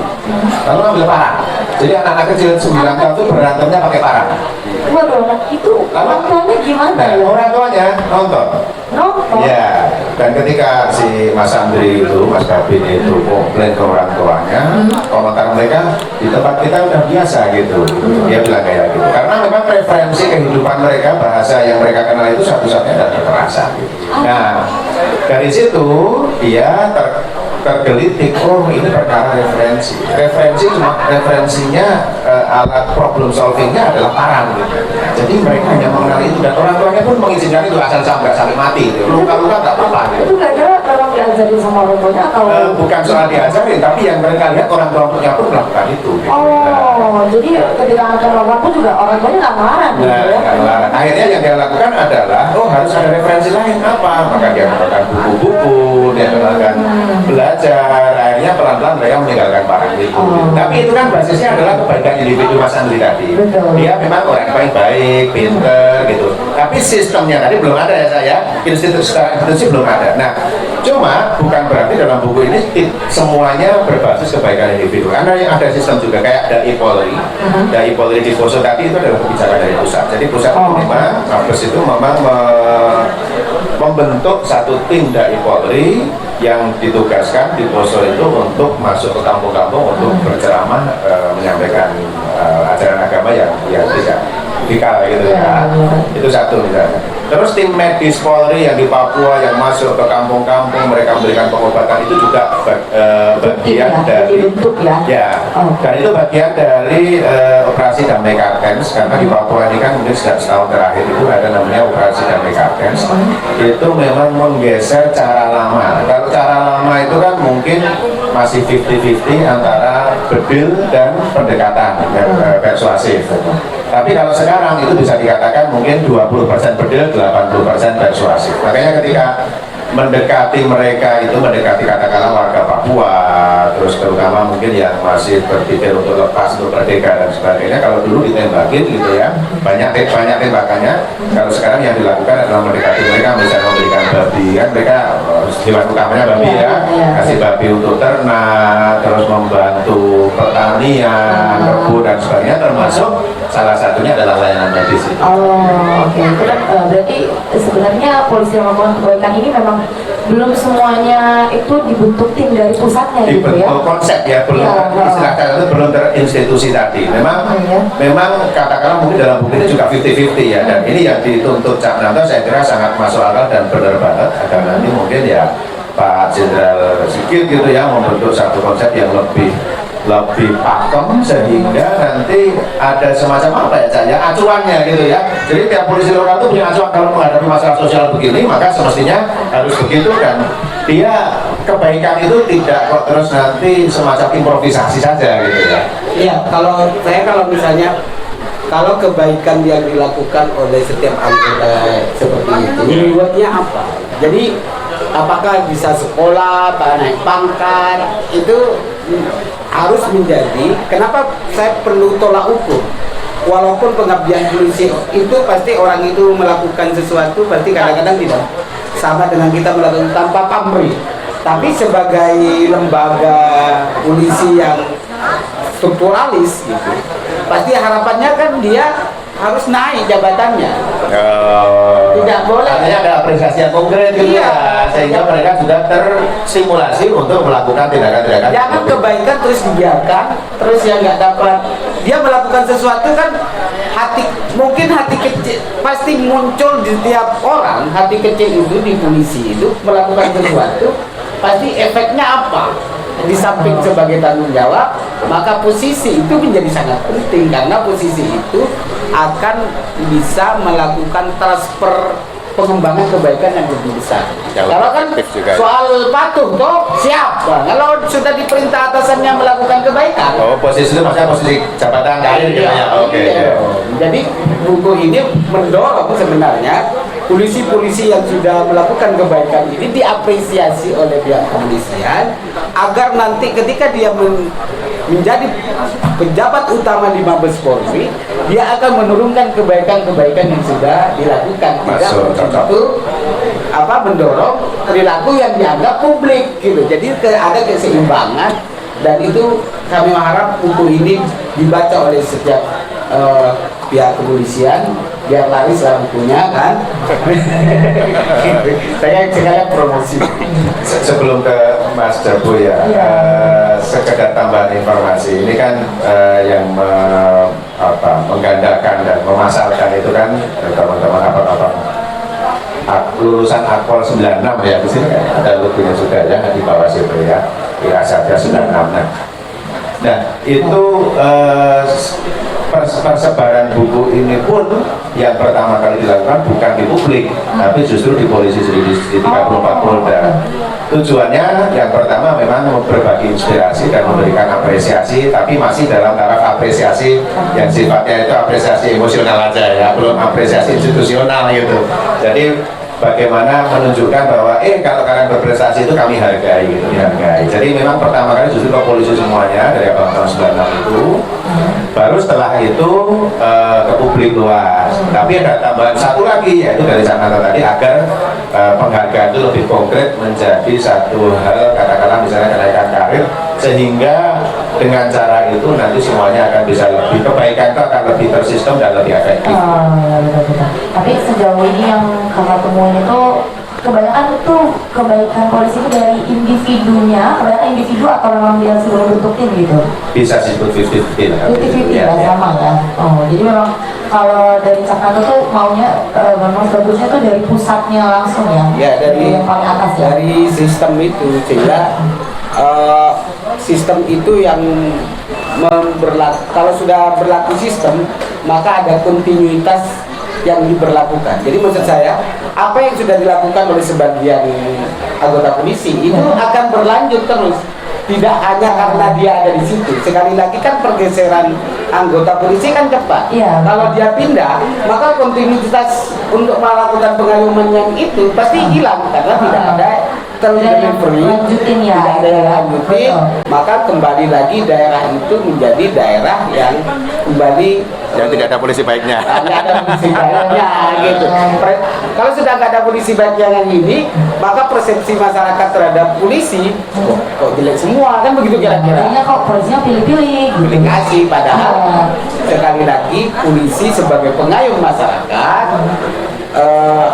lalu ambil parang. Jadi anak-anak kecil 9 tahun itu berantemnya pakai parang. Waduh, anak itu orang tuanya gimana Nah, ya? orang tuanya nonton. Nonton? Ya, dan ketika si Mas Andri itu, Mas Babin itu komplain ke orang tuanya, komentar mereka di tempat kita udah biasa gitu. Dia bilang kayak gitu. Karena memang referensi kehidupan mereka, bahasa yang mereka kenal itu satu-satunya dan terasa. Gitu. Nah, dari situ dia tergelitik, oh ini perkara referensinya alat problem solvingnya adalah parang gitu. Jadi mereka hanya mengenal itu dan orang tuanya pun mengizinkan itu asal sampai sampai mati gitu. Luka-luka tak apa-apa gitu. Itu kira-kira memang diajarin sama orang tuanya atau? Bukan soal diajarin, tapi yang mereka lihat orang tuanya pun melakukan itu gitu. Oh, jadi ketika anak melakukan pun juga orang tuanya nggak melarang gitu Nah, ya? nggak melarang. Akhirnya yang dia lakukan adalah, oh harus ada referensi lain apa? Maka dia mengenalkan buku-buku, dia mengenalkan belajar. Akhirnya pelan-pelan mereka meninggalkan parang itu. Tapi itu kan basisnya adalah kebaikan individu Mas Andri tadi. Betul. Dia memang orang yang paling baik, pinter gitu. Tapi sistemnya tadi belum ada ya saya. Institusi belum ada. Nah, cuma bukan berarti dalam buku ini semuanya berbasis kebaikan individu. Karena yang ada sistem juga kayak DAI Polri. DAI Polri di Poso tadi itu adalah kebijakan dari pusat. Jadi pusat memang Mabes itu memang membentuk satu tim DAI Polri yang ditugaskan di Poso itu untuk masuk ke kampung-kampung untuk berceramah, menyampaikan ajaran agama yang tidak radikal gitu ya. Itu satu misalnya. Terus tim medis Polri yang di Papua yang masuk ke kampung-kampung, mereka memberikan pengobatan, itu juga bagian dari dan itu bagian dari operasi Damai Kartens. Karena di Papua ini kan mungkin sejak setahun terakhir itu ada namanya operasi Damai Kartens. Itu memang menggeser cara lama. Kalau cara lama itu kan mungkin masih 50-50 antara bedil dan pendekatan persuasif. Tapi kalau sekarang itu bisa dikatakan mungkin 20% bedil, 80% persuasif. Makanya ketika mendekati mereka itu, mendekati katakanlah warga Papua, terus terutama mungkin yang masih berpikir untuk lepas, untuk merdeka dan sebagainya, kalau dulu ditembakin gitu ya, banyak tembakannya. Kalau sekarang yang dilakukan adalah mendekati mereka, misalnya memberikan babi, kan mereka hewan utamanya babi ya, kasih babi untuk ternak, terus membantu pertanian, kebun dan sebagainya, termasuk salah satunya adalah layanan medis itu. Oh, oke. Itu kan berarti sebenarnya polisi yang melakukan kebaikan ini memang belum semuanya itu dibentuk tim dari pusatnya gitu ya? Dibentuk konsep ya, belum istilah itu belum terinstitusi tadi. Memang katakanlah mungkin dalam buku ini juga 50-50 ya, dan ini yang dituntut Cakranto saya kira sangat masuk akal dan benar banget. Agar nanti mungkin ya Pak Jenderal Sigit gitu ya membentuk satu konsep yang lebih pakem sehingga nanti ada semacam apa ya Cak ya, acuannya gitu ya. Jadi tiap polisi lokal itu punya acuan kalau menghadapi masalah sosial begini, maka semestinya harus begitu, dan dia kebaikan itu tidak kok terus nanti semacam improvisasi saja gitu ya. Iya, kalau misalnya kalau kebaikan yang dilakukan oleh setiap anggota seperti itu, rewardnya apa? Jadi apakah bisa sekolah, naik pangkat, itu harus menjadi. Kenapa saya perlu tolak ukur? Walaupun pengabdian polisi itu pasti orang itu melakukan sesuatu, pasti kadang-kadang tidak sama dengan kita melakukan tanpa pamrih. Tapi sebagai lembaga polisi yang strukturalis gitu, pasti harapannya kan dia harus naik jabatannya. Tidak boleh. Artinya ada apresiasi yang konkret gitu Iya. ya, sehingga mereka sudah tersimulasi untuk melakukan tindakan-tindakan. Jangan kebaikan terus dibiarkan, terus yang nggak dapat dia melakukan sesuatu kan mungkin hati kecil pasti muncul di tiap orang. Hati kecil itu di polisi itu melakukan sesuatu pasti efeknya apa? Di samping sebagai tanggung jawab, maka posisi itu menjadi sangat penting karena posisi itu akan bisa melakukan transfer pengembangan kebaikan yang lebih besar. Jauh Kalau kan efektif juga ya. soal patuh toh siapa? Kalau sudah diperintah atasannya melakukan kebaikan. Oh, posisi itu maksudnya posisi jabatan karir gitu ya. Oke. Iya. Jadi buku ini mendorong sebenarnya polisi-polisi yang sudah melakukan kebaikan ini diapresiasi oleh pihak kepolisian agar nanti ketika dia menjadi pejabat utama di Mabes Polri, dia akan menurunkan kebaikan-kebaikan yang sudah dilakukan. Masuk, cocok. Itu mendorong perilaku yang dianggap publik gitu. Jadi ada keseimbangan dan itu kami harap buku ini dibaca oleh setiap pihak kepolisian biar laris lah bukunya kan. Saya sekalian promosi. Sebelum ke Mas Jabu ya, sekedar tambahan informasi. Ini kan yang menggandakan dan memasarkan itu kan teman-teman abang-abang lulusan Akpol 96 ya, di sini kan ada logonya sudah ya di bawah situ ya, Saja 96. Nah itu persebaran buku ini pun yang pertama kali dilakukan bukan di publik, tapi justru di polisi sendiri di 34 Polda. Tujuannya yang pertama memang berbagi inspirasi dan memberikan apresiasi, tapi masih dalam taraf apresiasi yang sifatnya itu apresiasi emosional aja ya, belum apresiasi institusional gitu. Jadi bagaimana menunjukkan bahwa kalau kalian berprestasi itu kami hargai gitu, dihargai. Jadi memang pertama kali justru ke polisi semuanya dari tahun 96 itu, baru setelah itu ke publik luas. Tapi ada tambahan satu lagi yaitu dari Sananta tadi agar penghargaan itu lebih konkret menjadi satu hal, katakanlah misalnya kenaikan karir, sehingga dengan cara itu nanti semuanya akan bisa lebih, kebaikan itu akan lebih tersistem dan lebih efektif. Ya, betul-betul. Tapi sejauh ini yang kakak temuin itu kebanyakan itu kebaikan polisi itu dari individunya, kebanyakan individu atau memang dia sudah bentuk tim gitu? Bisa disebut 50-50 lah. 50-50 ya, sama ya. Oh, jadi memang kalau dari Caknanto tuh maunya memang bagusnya tuh dari pusatnya langsung ya? Ya dari yang paling atas ya? Dari sistem itu sehingga sistem itu yang kalau sudah berlaku sistem maka ada kontinuitas yang diberlakukan. Jadi maksud saya apa yang sudah dilakukan oleh sebagian anggota polisi itu akan berlanjut terus. Tidak hanya karena dia ada di situ. Sekali lagi kan pergeseran anggota polisi kan cepat. Iya. Kalau dia pindah, maka kontinuitas untuk melakukan pengayuman yang itu pasti hilang karena tidak ada Lanjutin ya. tidak ada yang lanjutin, Betul. maka kembali lagi daerah itu menjadi daerah yang kembali Yang tidak ada polisi baiknya. nggak ada polisi baiknya gitu. Kalau sudah nggak ada polisi baik yang ini, maka persepsi masyarakat terhadap polisi kok jelek semua kan begitu kira-kira. Jadinya kok polisinya pilih-pilih. Pilih kasih padahal sekali lagi polisi sebagai pengayom masyarakat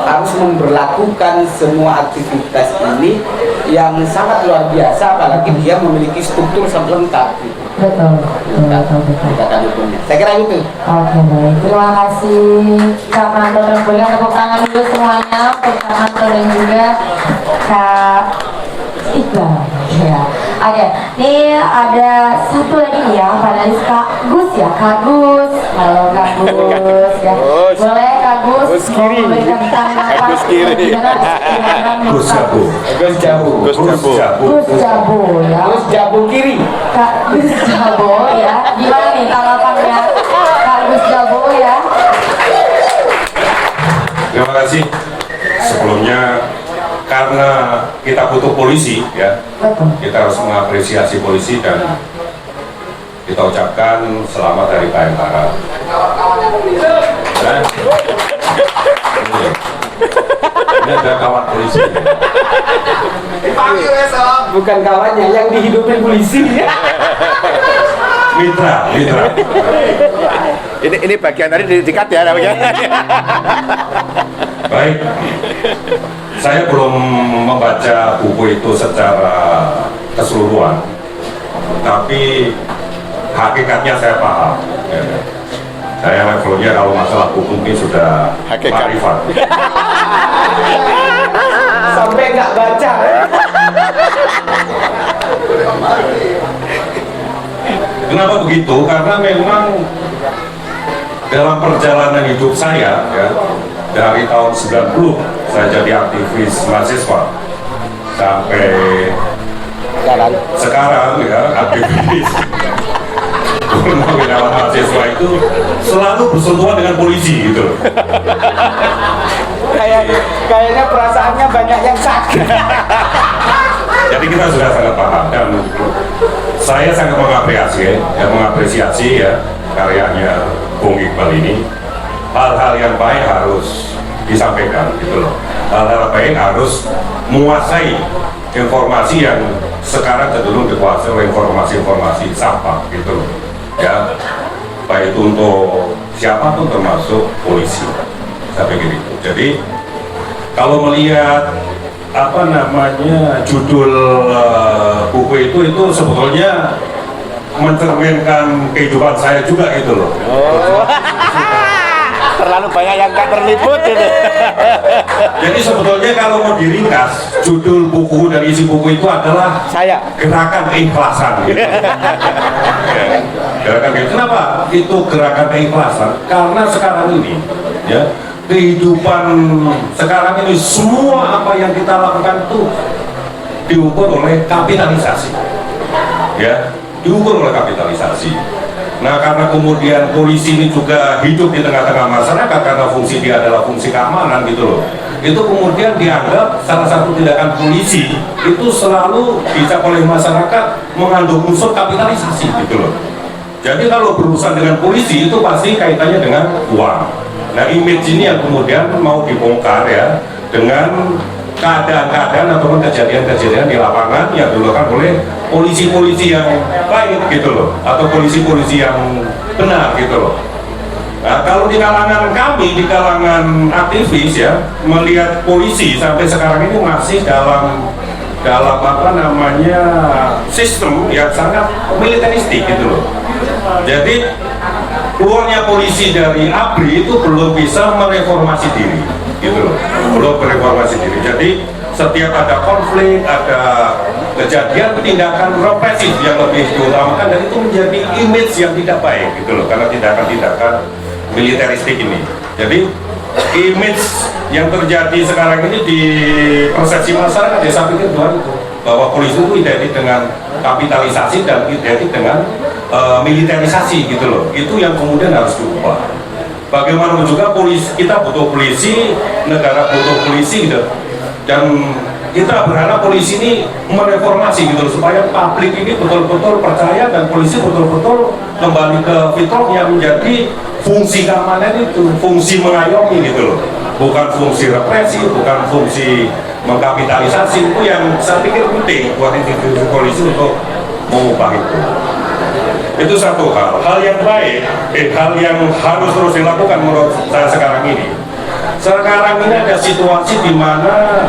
harus memberlakukan semua aktivitas ini yang sangat luar biasa, apalagi dia memiliki struktur lengkap gitu. Betul. Tindakan hukumnya. Saya kira itu. Oke, baik. Terima kasih Kak Pranto dan Boyan. Tepuk tangan dulu semuanya untuk Kak Pranto dan juga Kak Iqbal. Ya. Oke, ini ada satu lagi nih ya, panelis Kak Gus ya, Kak Gus. Halo Kak Gus ya. Gus. Boleh Kak Gus Gus kiri. memberikan tanggapan Gus kiri. Gus Jabu. Gus Jabu. Gus Jabu. Gus Jabu ya. Gus Jabu kiri. Kak Gus Jabu ya. Gimana nih tanggapannya Kak Gus Jabu ya? Terima kasih. Sebelumnya karena kita butuh polisi ya, Betul. kita harus mengapresiasi polisi dan kita ucapkan selamat dari Bayangkara. Dan Ini ada kawat polisi. Bukan kawannya yang dihidupin polisi. Mitra. Ini bagian tadi dikat ya namanya. Baik, saya belum membaca buku itu secara keseluruhan, tapi hakikatnya saya paham. Ya. Saya levelnya kalau masalah buku ini sudah Hakikat. marifat. Sampai nggak baca. Kenapa begitu? Karena memang dalam perjalanan hidup saya, ya, dari tahun 90 saya jadi aktivis mahasiswa sampai sekarang ya aktivis purnawirawan mahasiswa itu selalu bersentuhan dengan polisi gitu. Kayaknya perasaannya banyak yang sakit. Jadi kita sudah sangat paham dan saya sangat mengapresiasi ya karyanya Bung Iqbal ini. Hal-hal yang baik harus disampaikan gitu loh. Hal-hal baik harus menguasai informasi yang sekarang cenderung dikuasai oleh informasi-informasi sampah gitu loh. Ya, baik itu untuk siapapun termasuk polisi. Saya pikir itu. Jadi kalau melihat apa namanya judul buku itu sebetulnya mencerminkan kehidupan saya juga gitu loh. Terlalu banyak yang gak terliput gitu. Jadi sebetulnya kalau mau diringkas, judul buku dan isi buku itu adalah Saya. gerakan keikhlasan gitu. Ya, gerakan keikhlasan. Kenapa itu gerakan keikhlasan? Karena sekarang ini ya kehidupan sekarang ini semua apa yang kita lakukan itu diukur oleh kapitalisasi. Ya, diukur oleh kapitalisasi. Nah, karena kemudian polisi ini juga hidup di tengah-tengah masyarakat karena fungsi dia adalah fungsi keamanan gitu loh. Itu kemudian dianggap salah satu tindakan polisi itu selalu dicap oleh masyarakat mengandung unsur kapitalisasi gitu loh. Jadi kalau berurusan dengan polisi itu pasti kaitannya dengan uang. Nah, image ini yang kemudian mau dibongkar ya dengan keadaan-keadaan ataupun kejadian-kejadian di lapangan yang dilakukan oleh polisi-polisi yang baik gitu loh, atau polisi-polisi yang benar gitu loh. Nah, kalau di kalangan kami, di kalangan aktivis ya, melihat polisi sampai sekarang ini masih dalam apa namanya sistem yang sangat militeristik gitu loh. Jadi keluarnya polisi dari ABRI itu belum bisa mereformasi diri gitu loh, belum mereformasi diri. Jadi setiap ada konflik, ada kejadian tindakan represif yang lebih diutamakan dan itu menjadi image yang tidak baik gitu loh, karena tindakan-tindakan militeristik ini. Jadi image yang terjadi sekarang ini di persepsi masyarakat ya saya pikir dua itu, bahwa polisi itu identik dengan kapitalisasi dan identik dengan militerisasi gitu loh. Itu yang kemudian harus diubah. Bagaimanapun juga polisi, kita butuh polisi, negara butuh polisi gitu. Dan kita berharap polisi ini mereformasi gitu loh, supaya publik ini betul-betul percaya dan polisi betul-betul kembali ke fitrah yang menjadi fungsi keamanan itu, fungsi mengayomi gitu loh, bukan fungsi represi, bukan fungsi mengkapitalisasi. Itu yang saya pikir penting buat institusi polisi untuk mengubah itu. Itu satu hal. Hal yang baik, hal yang harus terus dilakukan menurut saya sekarang ini. Sekarang ini ada situasi di mana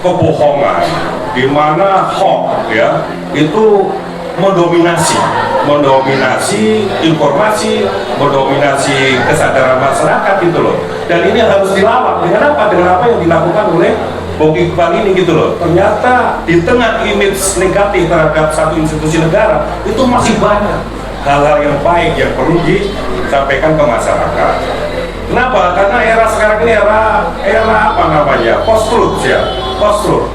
kebohongan, di mana hoax ya itu mendominasi informasi, mendominasi kesadaran masyarakat gitu loh. Dan ini harus dilawan. Dengan apa? Dengan apa yang dilakukan oleh Bung Iqbal ini gitu loh. Ternyata di tengah image negatif terhadap satu institusi negara itu masih banyak hal-hal yang baik yang perlu disampaikan ke masyarakat. Kenapa? Karena era sekarang ini era apa namanya? Post-truth ya, post-truth.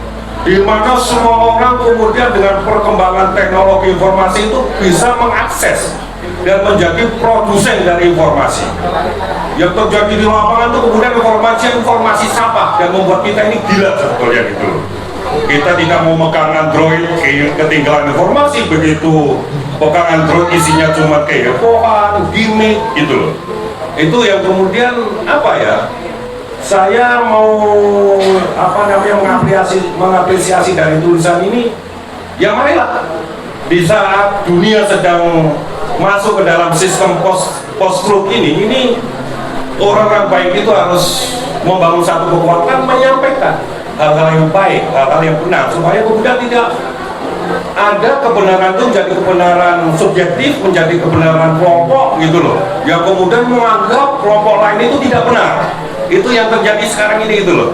Di mana semua orang kemudian dengan perkembangan teknologi informasi itu bisa mengakses dan menjadi produsen dari informasi. Yang terjadi di lapangan itu kemudian informasi sampah dan membuat kita ini gila sebetulnya gitu. Kita tidak mau megang Android, ketinggalan informasi, begitu pegang Android isinya cuma kehebohan, gimmick gitu loh. Itu yang kemudian apa ya? saya mau mengapresiasi dari tulisan ini. Ya marilah, di saat dunia sedang masuk ke dalam sistem post-truth ini orang-orang baik itu harus membangun satu kekuatan, menyampaikan hal-hal yang baik, hal-hal yang benar, supaya kemudian tidak ada kebenaran itu menjadi kebenaran subjektif, menjadi kebenaran kelompok gitu loh, yang kemudian menganggap kelompok lain itu tidak benar. Itu yang terjadi sekarang ini gitu loh.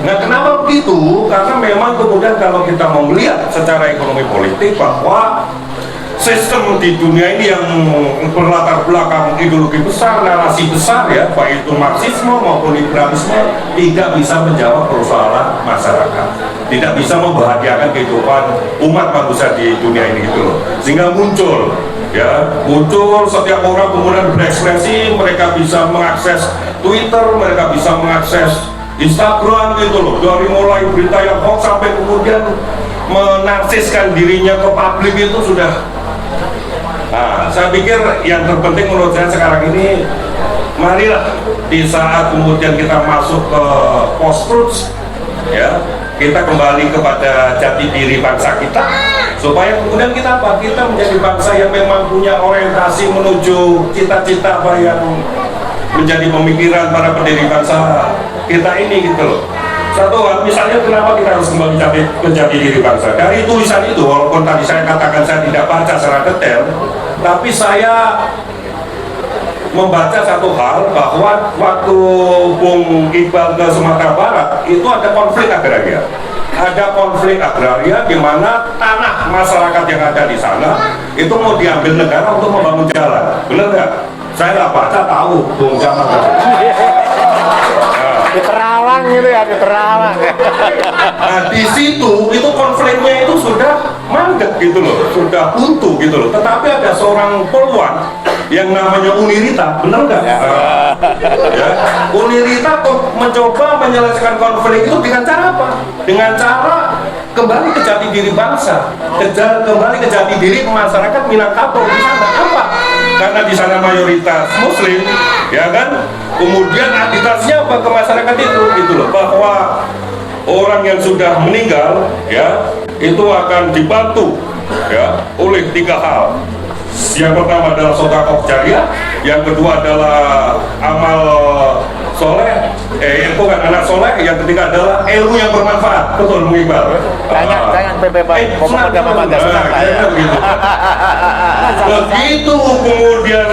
Nah, kenapa begitu? Karena memang kemudian kalau kita mau melihat secara ekonomi politik bahwa sistem di dunia ini yang berlatar belakang ideologi besar, narasi besar ya, baik itu Marxisme maupun liberalisme, tidak bisa menjawab persoalan masyarakat, tidak bisa membahagiakan kehidupan umat manusia di dunia ini gitu loh. Sehingga muncul setiap orang kemudian berekspresi, mereka bisa mengakses Twitter, mereka bisa mengakses Instagram gitu loh, dari mulai berita yang hoax sampai kemudian menarsiskan dirinya ke publik itu sudah. Nah, saya pikir yang terpenting menurut saya sekarang ini, marilah di saat kemudian kita masuk ke post-truth, ya, kita kembali kepada jati diri bangsa kita, supaya kemudian kita apa? Kita menjadi bangsa yang memang punya orientasi menuju cita-cita apa yang menjadi pemikiran para pendiri bangsa kita ini gitu loh. Satu hal, misalnya kenapa kita harus kembali ke jati diri bangsa? Dari tulisan itu, walaupun tadi saya katakan saya tidak baca secara detail, tapi saya membaca satu hal bahwa waktu Bung Iqbal ke Sumatera Barat itu ada konflik agraria. Ada konflik agraria di mana tanah masyarakat yang ada di sana itu mau diambil negara untuk membangun jalan. Benar nggak? Saya nggak baca, tahu Bung Jamal. Di Terawang gitu ya, di Terawang. Nah, di situ itu konfliknya itu sudah mandek gitu loh, sudah buntu gitu loh. Tetapi ada seorang polwan yang namanya Unirita, benar nggak? Ya. Unirita mencoba menyelesaikan konflik itu dengan cara apa? Dengan cara kembali ke jati diri bangsa, kembali ke jati diri masyarakat Minangkabau di sana. Apa? Karena di sana mayoritas Muslim, ya kan? Kemudian aktivitasnya apa ke masyarakat itu, gitu loh, bahwa orang yang sudah meninggal, ya, itu akan dibantu, ya, oleh 3 hal. Yang pertama adalah sedekah jariah, yang kedua adalah amal soleh, bukan anak soleh, yang ketiga adalah ilmu yang bermanfaat. Betul, Bung Iqbal? Jangan pemuda Pancasila ya. Begitu kemudian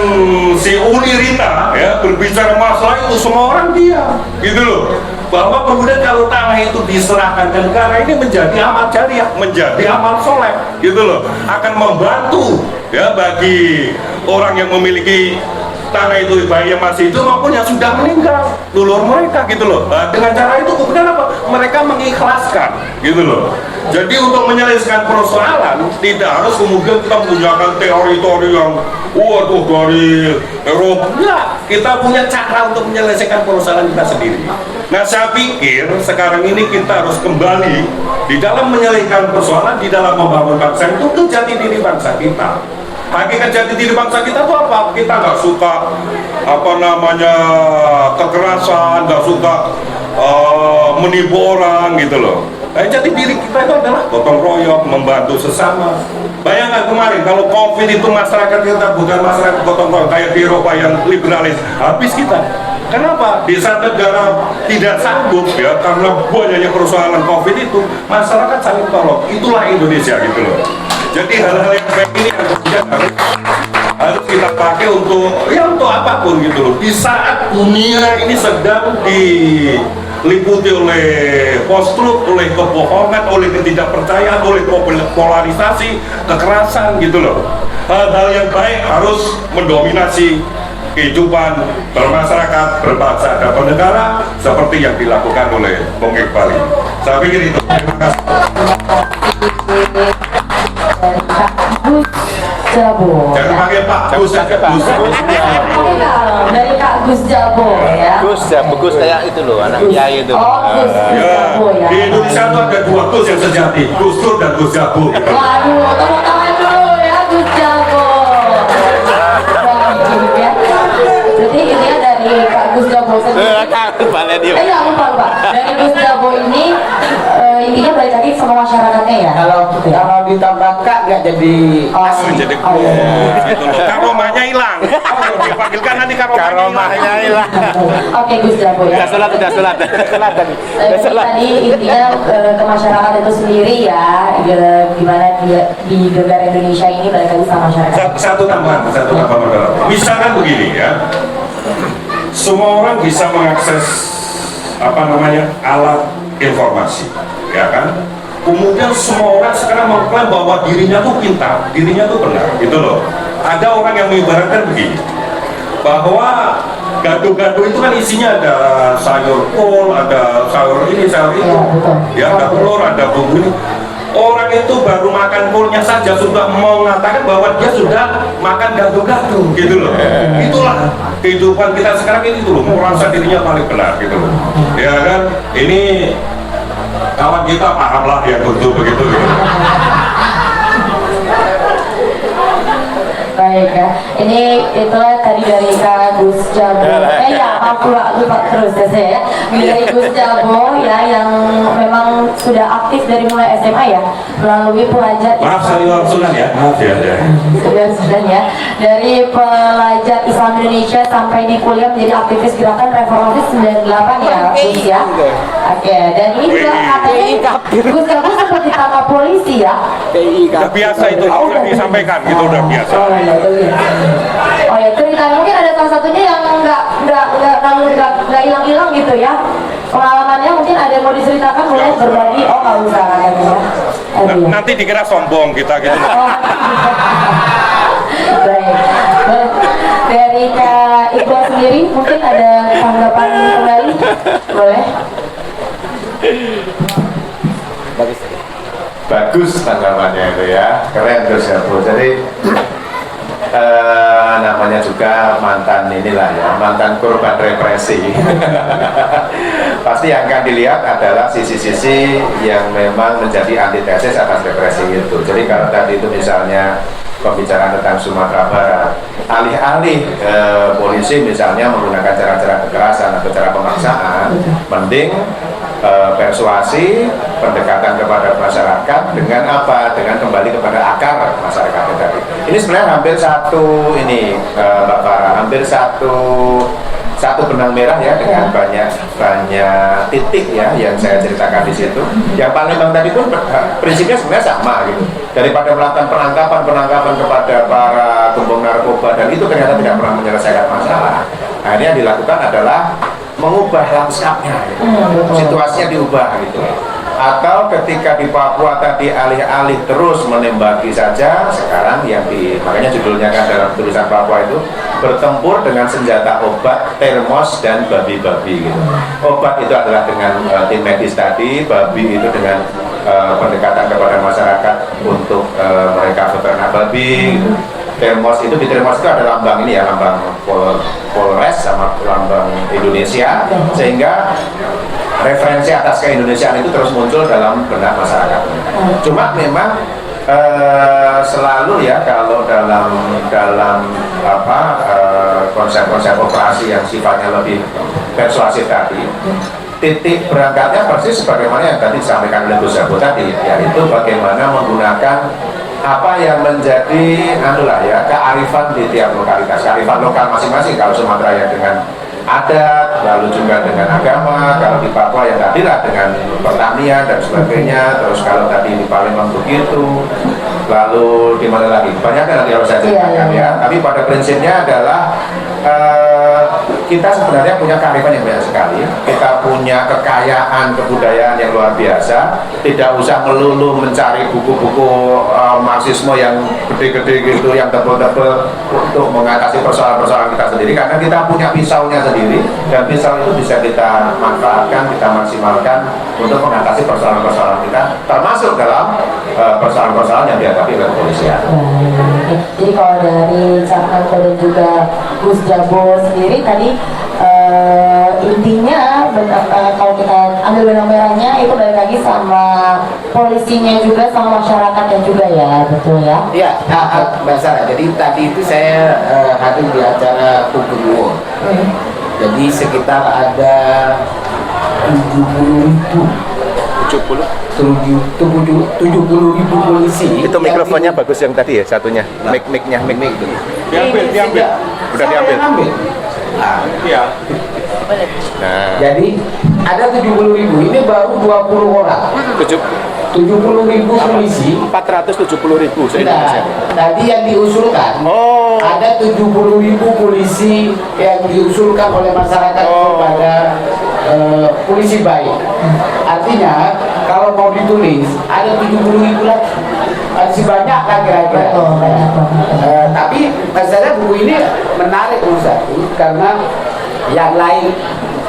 si Unirita ya berbicara masalah itu, semua orang diam, gitu loh. Bahwa kemudian kalau tanah itu diserahkan ke negara ini menjadi amal jariah, menjadi amal soleh, gitu loh, akan membantu ya bagi orang yang memiliki tanah itu, baik yang masih hidup maupun yang sudah meninggal, dulur mereka gitu loh. Nah, dengan cara itu kemudian apa? Mereka mengikhlaskan, gitu loh. Jadi untuk menyelesaikan persoalan tidak harus kemudian kita menggunakan teori-teori yang waduh dari Eropa. Enggak, kita punya cara untuk menyelesaikan persoalan kita sendiri. Nah, saya pikir sekarang ini kita harus kembali di dalam menyelesaikan persoalan, di dalam membangun bangsa itu ke jati diri bangsa kita. Hakikat jati diri bangsa kita itu apa? Kita nggak suka kekerasan, nggak suka menipu orang gitu loh. Jati diri kita itu adalah gotong royong, membantu sesama. Bayangkan kemarin kalau COVID itu masyarakat kita bukan masyarakat gotong royong kayak di Eropa yang liberalis, habis kita. Kenapa? Di saat negara tidak sanggup ya karena banyaknya persoalan COVID itu, masyarakat saling tolong. Itulah Indonesia gitu loh. Jadi hal-hal yang baik ini harus kita pakai untuk apapun gitu loh. Di saat dunia ini sedang diliputi oleh post-truth, oleh kebohongan, oleh ketidakpercayaan, oleh polarisasi, kekerasan gitu loh. Hal-hal yang baik harus mendominasi kehidupan bermasyarakat, berbangsa dan bernegara seperti yang dilakukan oleh Bung Iqbal. Saya pikir itu. Terima kasih. Gus Jabo. Jangan pakai Pak Gus saja, Gus. Dari Kak Gus Jabo ya. Gus kayak itu loh, anak kiai itu. Oh, Gus Jabo ya. Di Indonesia itu ada 2 Gus yang sejati, Gus Dur dan Gus Jabo. Waduh, tepuk tangan dulu ya Gus Jabo. Ya. Jadi ini dari Kak Gus Jabo nggak usah. Balik dia. Iya, lupa. Dari Gus Jabo ini intinya balik lagi sama masyarakatnya ya. Kalau ditambah kak nggak jadi asli. Jadi Oh, iya. gitu loh. Karomahnya hilang. Oh, dipanggilkan nanti Karomahnya hilang. Oke, Gus Jabo ya. Udah sholat tadi. Jadi tadi intinya ke masyarakat itu sendiri ya, gimana dia di negara Indonesia ini balik lagi sama masyarakat. Satu tambahan. Misalkan begini ya, semua orang bisa mengakses alat informasi, ya kan? Kemudian semua orang sekarang mengklaim bahwa dirinya tuh pintar, dirinya tuh benar, gitu loh. Ada orang yang mengibaratkan begini, bahwa gado-gado itu kan isinya ada sayur kol, ada sayur ini, sayur itu, ya ada telur, ada bumbu ini. Orang itu baru makan kolnya saja sudah mengatakan bahwa dia sudah makan gado-gado, gitu loh. Itulah kehidupan kita sekarang ini tuh, merasa dirinya paling benar, gitu loh. Ya kan, ini kawan kita paham lah yang betul begitu. Gitu. Baik ya, ini itulah tadi dari Kak Gus Jabo. Ya, aku lupa terus ya saya ya. Dari Gus Jabo ya, yang memang sudah aktif dari mulai SMA ya, melalui pelajar. Maaf saya langsung ya, maaf ya. Sudah ya. Dari pelajar Islam Indonesia sampai di kuliah menjadi aktivis gerakan reformasi 98 ya, Gus ya. Oke, dan ini juga katanya Gus Jabo sempat ditangkap polisi ya. Udah biasa itu, udah disampaikan gitu, udah biasa. Oh ya, ceritanya mungkin ada salah satunya yang nggak hilang-hilang gitu ya. Pengalamannya mungkin ada yang mau diceritakan, boleh berbagi. Oh, nggak usah katanya. Nanti dikira sombong kita gitu. Oh. Baik. Dari Kak Iqbal sendiri mungkin ada tanggapan kembali, boleh? Bagus tanggapannya itu ya, keren Gus Jabo. Jadi namanya juga mantan inilah ya, mantan korban represi. Pasti yang akan dilihat adalah sisi-sisi yang memang menjadi antitesis atas represi itu. Jadi kalau tadi itu misalnya pembicaraan tentang Sumatera Barat, alih-alih polisi misalnya menggunakan cara-cara kekerasan atau cara pemaksaan, mending persuasi, pendekatan kepada masyarakat dengan apa? Dengan kembali kepada akar masyarakat tadi. Ini sebenarnya hampir satu ini, Mbak Farah, hampir satu benang merah ya, dengan banyak titik ya yang saya ceritakan di situ. Yang Palembang tadi pun prinsipnya sebenarnya sama gitu. Daripada melakukan penangkapan kepada para gembong narkoba dan itu ternyata tidak pernah menyelesaikan masalah. Akhirnya yang dilakukan adalah mengubah lanskapnya, gitu. Situasinya diubah gitu. Atau ketika di Papua tadi alih-alih terus menembaki saja, sekarang makanya judulnya kan dalam tulisan Papua itu bertempur dengan senjata obat, termos dan babi-babi gitu. Obat itu adalah dengan tim medis tadi, babi itu dengan pendekatan kepada masyarakat untuk mereka beternak babi gitu. Termos itu, di termos itu ada lambang ini ya, lambang Polres sama lambang Indonesia, sehingga referensi atas keindonesiaan itu terus muncul dalam benak masyarakat. Cuma memang selalu ya kalau dalam konsep-konsep operasi yang sifatnya lebih persuasif tadi, titik berangkatnya persis sebagaimana yang tadi disampaikan oleh Gus Jabo tadi, yaitu bagaimana menggunakan apa yang menjadi kearifan di tiap lokalitas, kearifan lokal masing-masing. Kalau Sumatera ya dengan adat, lalu juga dengan agama, kalau di Papua yang tadi lah dengan pertanian dan sebagainya, terus kalau tadi di Palembang begitu, lalu di mana lagi banyak kan nanti harus saya ceritakan ya. Tapi pada prinsipnya adalah kita sebenarnya punya kearifan yang banyak sekali, kita punya kekayaan kebudayaan yang luar biasa. Tidak usah melulu mencari buku-buku Marxisme yang gede-gede gitu, yang tebel-tebel untuk mengatasi persoalan-persoalan kita sendiri, karena kita punya pisaunya sendiri, dan pisau itu bisa kita manfaatkan, kita maksimalkan untuk mengatasi persoalan-persoalan kita, termasuk dalam persoalan-persoalan yang dihadapi oleh kepolisian. Jadi kalau dari Cak Nanto dan juga Gus Jabo sendiri tadi intinya kalau kita ambil benang merahnya itu balik lagi sama polisinya juga, sama masyarakatnya juga ya, betul ya? Iya, Mbak Sarah, jadi tadi itu saya hadir di acara Gubernur. Jadi sekitar ada 70.000 polisi. Itu mikrofonnya bagus yang tadi ya, satunya. Mic-nya, mic itu. Diambil. Udah diambil. Nah, Iya. Nah, jadi ada 70.000, ini baru 20 orang. 70.000 polisi. 470.000 se-Indonesia. Nah, tadi yang diusulkan Oh. ada 70.000 polisi yang diusulkan oleh masyarakat kepada polisi baik. Artinya kalau mau ditulis ada 70.000 lagi, masih banyak kan kira-kira. Tapi masalah buku ini menarik menurut saya karena yang lain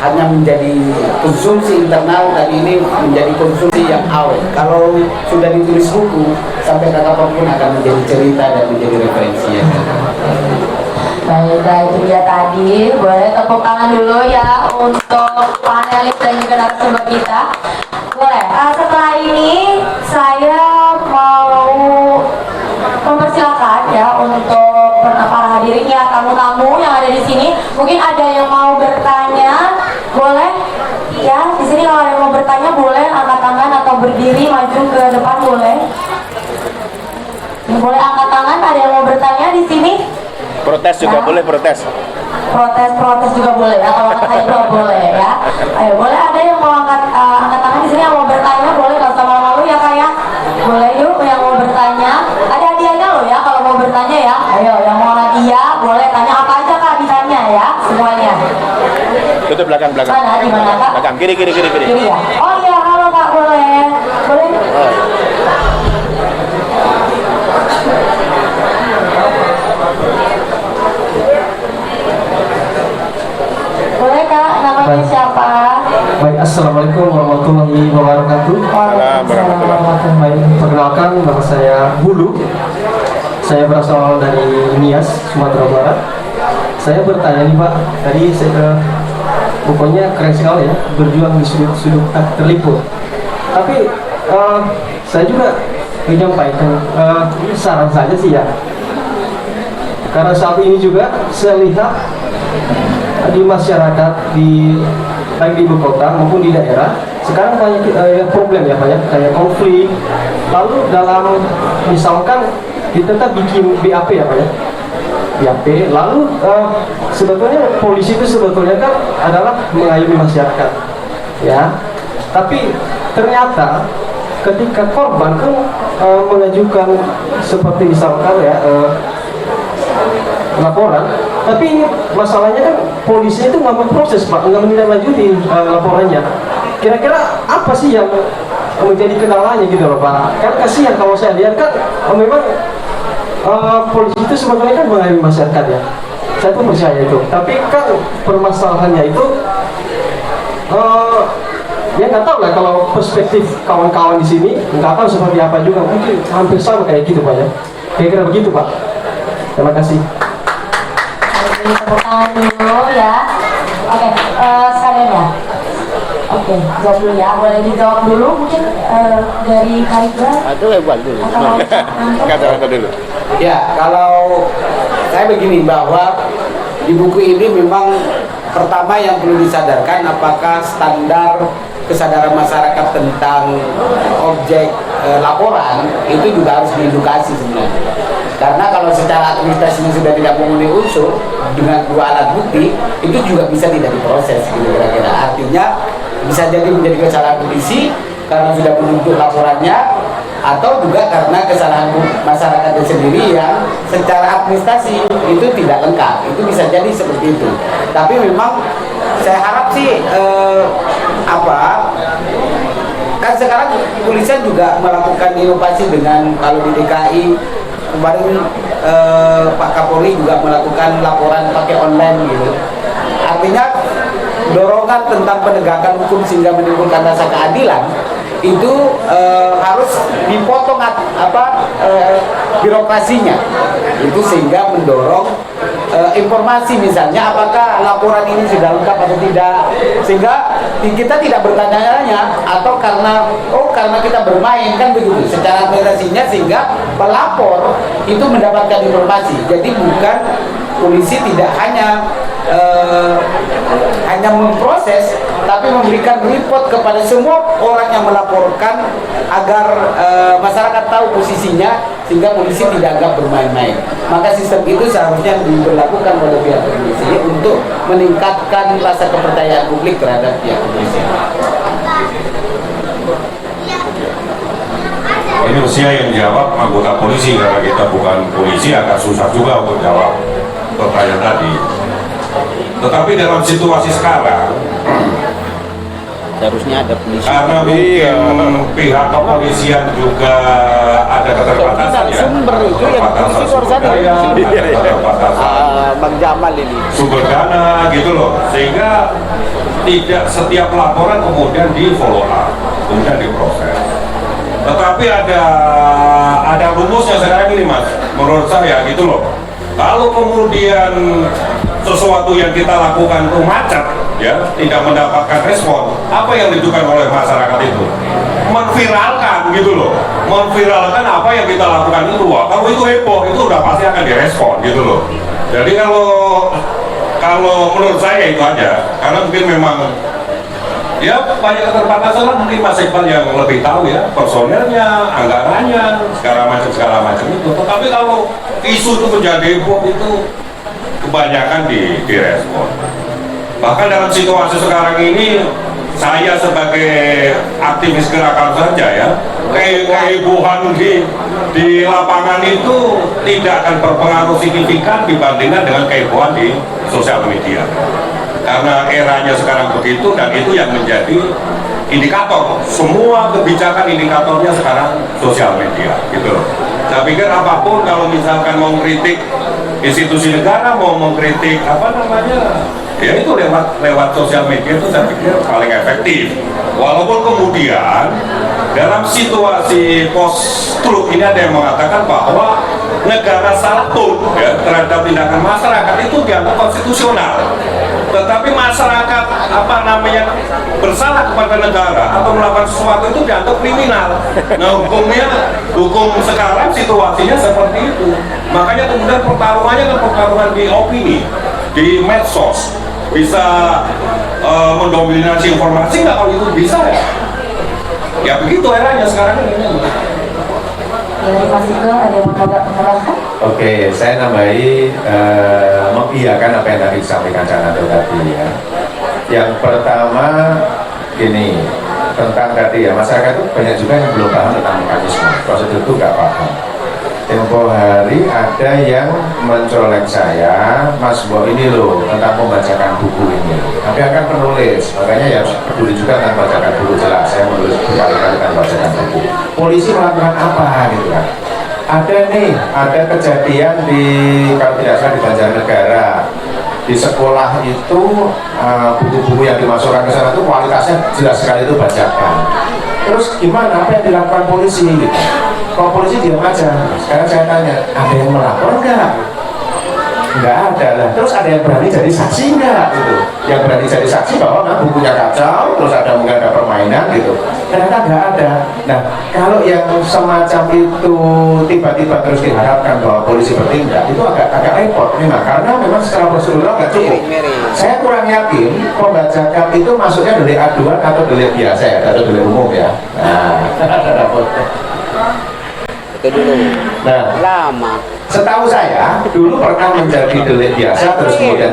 hanya menjadi konsumsi internal, tadi ini menjadi konsumsi yang awet. Kalau sudah ditulis buku sampai kapanpun akan menjadi cerita dan menjadi referensi ya. Baiklah, itu dia tadi. Boleh tepuk tangan dulu ya untuk panelis dan juga narasumber kita. Boleh. Setelah ini saya mau mempersilakan ya untuk para hadirin ya, tamu-tamu yang ada di sini. Mungkin ada yang mau bertanya, boleh ya. Di sini kalau ada yang mau bertanya boleh angkat tangan atau berdiri maju ke depan boleh. Boleh angkat tangan. Ada yang mau bertanya di sini? Protes juga boleh, protes. Protes juga boleh ya, kalau kata itu boleh ya. Ayo, boleh ada yang mau angkat tangan di sini yang mau bertanya, boleh, nggak usah malu-malu ya kak ya. Boleh yuk yang mau bertanya. Ada hadiahnya loh ya kalau mau bertanya ya. Ayo yang mau hadiah boleh tanya apa aja kak, ditanya ya semuanya. Itu belakang. Mana di mana kak? Belakang, kiri. Kiri ya. Oh iya, halo kak, boleh. Boleh kak, namanya siapa? Baik, assalamualaikum warahmatullahi wabarakatuh. Baik, perkenalkan nama saya Bulu. Saya berasal dari Nias, Sumatera Barat. Saya bertanya nih Pak, tadi saya pokoknya keren sekali ya, berjuang di sudut-sudut tak terliput. Tapi saya juga menyampaikan saran saja sih ya. Karena saat ini juga saya lihat di masyarakat baik di ibu kota maupun di daerah sekarang banyak problem ya Pak ya, kayak konflik. Lalu dalam misalkan kita bikin BAP ya Pak ya, BAP, lalu sebetulnya polisi itu sebetulnya kan adalah mengayomi masyarakat ya, tapi ternyata ketika korban kan mengajukan seperti misalkan ya laporan, tapi ini masalahnya kan polisi itu nggak memproses Pak, nggak menindaklanjuti laporannya. Kira-kira apa sih yang menjadi kendalanya gitu loh Pak? Kan kasihan kalau saya lihat kan memang polisi itu sebetulnya kan mengayomi masyarakat ya. Saya tuh percaya itu. Tapi kan permasalahannya itu ya nggak tahu lah, kalau perspektif kawan-kawan di sini nggak tahu seperti apa juga, mungkin hampir sama kayak gitu Pak ya. Kira-kira begitu Pak. Terima kasih. Tepuk tangan dulu ya. Oke, sekalian ya. Oke, jawab dulu ya. Boleh dijawab dulu mungkin dari Karibra. Itu buat dulu. Kata dulu. Ya, kalau saya begini, bahwa di buku ini memang pertama yang perlu disadarkan apakah standar kesadaran masyarakat tentang objek laporan itu juga harus diedukasi sebenarnya. Karena kalau secara administrasinya sudah tidak memenuhi unsur dengan 2 alat bukti, itu juga bisa tidak diproses gitu kira-kira. Artinya bisa jadi menjadi kesalahan polisi karena sudah menuntut laporannya, atau juga karena kesalahan masyarakatnya sendiri yang secara administrasi itu tidak lengkap. Itu bisa jadi seperti itu. Tapi memang saya harap sih kan sekarang kepolisian juga melakukan inovasi dengan, kalau di DKI kemarin Pak Kapolri juga melakukan laporan pakai online gitu. Artinya dorongan tentang penegakan hukum sehingga menimbulkan rasa keadilan itu harus dipotong birokrasinya itu, sehingga mendorong informasi, misalnya apakah laporan ini sudah lengkap atau tidak, sehingga kita tidak bertanya-tanya, atau karena kita bermain kan begitu secara administrasinya, sehingga pelapor itu mendapatkan informasi. Jadi bukan polisi tidak hanya hanya memproses, tapi memberikan report kepada semua orang yang melaporkan agar masyarakat tahu posisinya sehingga polisi tidak anggap bermain-main. Maka sistem itu seharusnya diberlakukan oleh pihak polisi untuk meningkatkan rasa kepercayaan publik terhadap pihak polisi. Ini mestinya yang jawab anggota polisi, karena kita bukan polisi, agak susah juga untuk jawab pertanyaan tadi. Tetapi dalam situasi sekarang, Seharusnya ada polisi. karena mungkin pihak kepolisian juga ada keterbatasan ya, Sumber itu yang polisi itu harus ada. keterbatasan Bang Jamal ini. sumber dana gitu loh, sehingga tidak setiap laporan kemudian di follow up, kemudian diproses. Tetapi ada rumusnya sekarang ini Mas, menurut saya gitu loh. Kalau kemudian sesuatu yang kita lakukan itu macet, ya, tidak mendapatkan respon, apa yang dilakukan oleh masyarakat itu? Menviralkan gitu loh, menviralkan apa yang kita lakukan itu. Wah, kalau itu heboh, itu udah pasti akan direspon gitu loh. Jadi kalau menurut saya itu aja, karena mungkin memang ya banyak keterbatasan lah, mungkin Mas Iqbal yang lebih tahu ya, personelnya, anggarannya, segala macam itu. Tetapi kalau isu itu menjadi heboh itu kebanyakan direspon. Bahkan dalam situasi sekarang ini, saya sebagai aktivis gerakan saja ya, kehebohan di lapangan itu tidak akan berpengaruh signifikan dibandingkan dengan kehebohan di sosial media. Karena eranya sekarang begitu, dan itu yang menjadi indikator. Semua kebijakan indikatornya sekarang sosial media gitu loh. Saya pikir apapun, kalau misalkan mau kritik institusi negara, mau mengkritik ya itu lewat sosial media, itu saya pikir paling efektif. Walaupun kemudian dalam situasi post-truth ini ada yang mengatakan bahwa negara santun ya terhadap tindakan masyarakat itu dianggap konstitusional. Tetapi masyarakat bersalah kepada negara atau melakukan sesuatu itu dianggap kriminal. Nah, hukum sekarang situasinya seperti itu. Makanya kemudian pertarungannya kan pertarungan di opini, di medsos, bisa mendominasi informasi nggak? Kalau itu bisa ya begitu eranya sekarang ini. Dari Mas Iqbal ada yang mau menambahkan? Oke, saya nambahi mengiyakan apa yang tadi disampaikan Canado tadi ya. Yang pertama gini, tentang tadi ya, masyarakat itu banyak juga yang belum paham tentang mekanisme prosedur itu nggak paham. Tempo hari ada yang mencolek saya, Mas Bo ini loh tentang membacakan buku ini. Tapi akan penulis, makanya ya peduli juga tentang membacakan buku, jelas. Saya menulis berkali-kali tentang membacakan buku. Polisi melakukan apa gitu kan? Ada kejadian di, kalau tidak salah, di Banjarnegara. Di sekolah itu buku-buku yang dimasukkan ke sana itu kualitasnya jelas sekali itu bajakan. Terus gimana? Apa yang dilakukan polisi gitu? Kalau polisi diam aja. Sekarang saya tanya, ada yang melapor nggak? Nggak ada lah. Terus ada yang berani jadi saksi nggak? Gitu. Yang berani jadi saksi bahwa bukunya kacau, terus ada mungkin ada permainan gitu. Ternyata nggak ada. Nah, kalau yang semacam itu tiba-tiba terus diharapkan bahwa polisi bertindak, itu agak repot memang, karena memang secara prosedural nggak cukup. Saya kurang yakin pembajakan itu masuknya delik aduan atau delik biasa ya, atau delik umum ya. Nah, Itu dulu. nah, Lama. setahu saya dulu pernah menjadi delik biasa, terus kemudian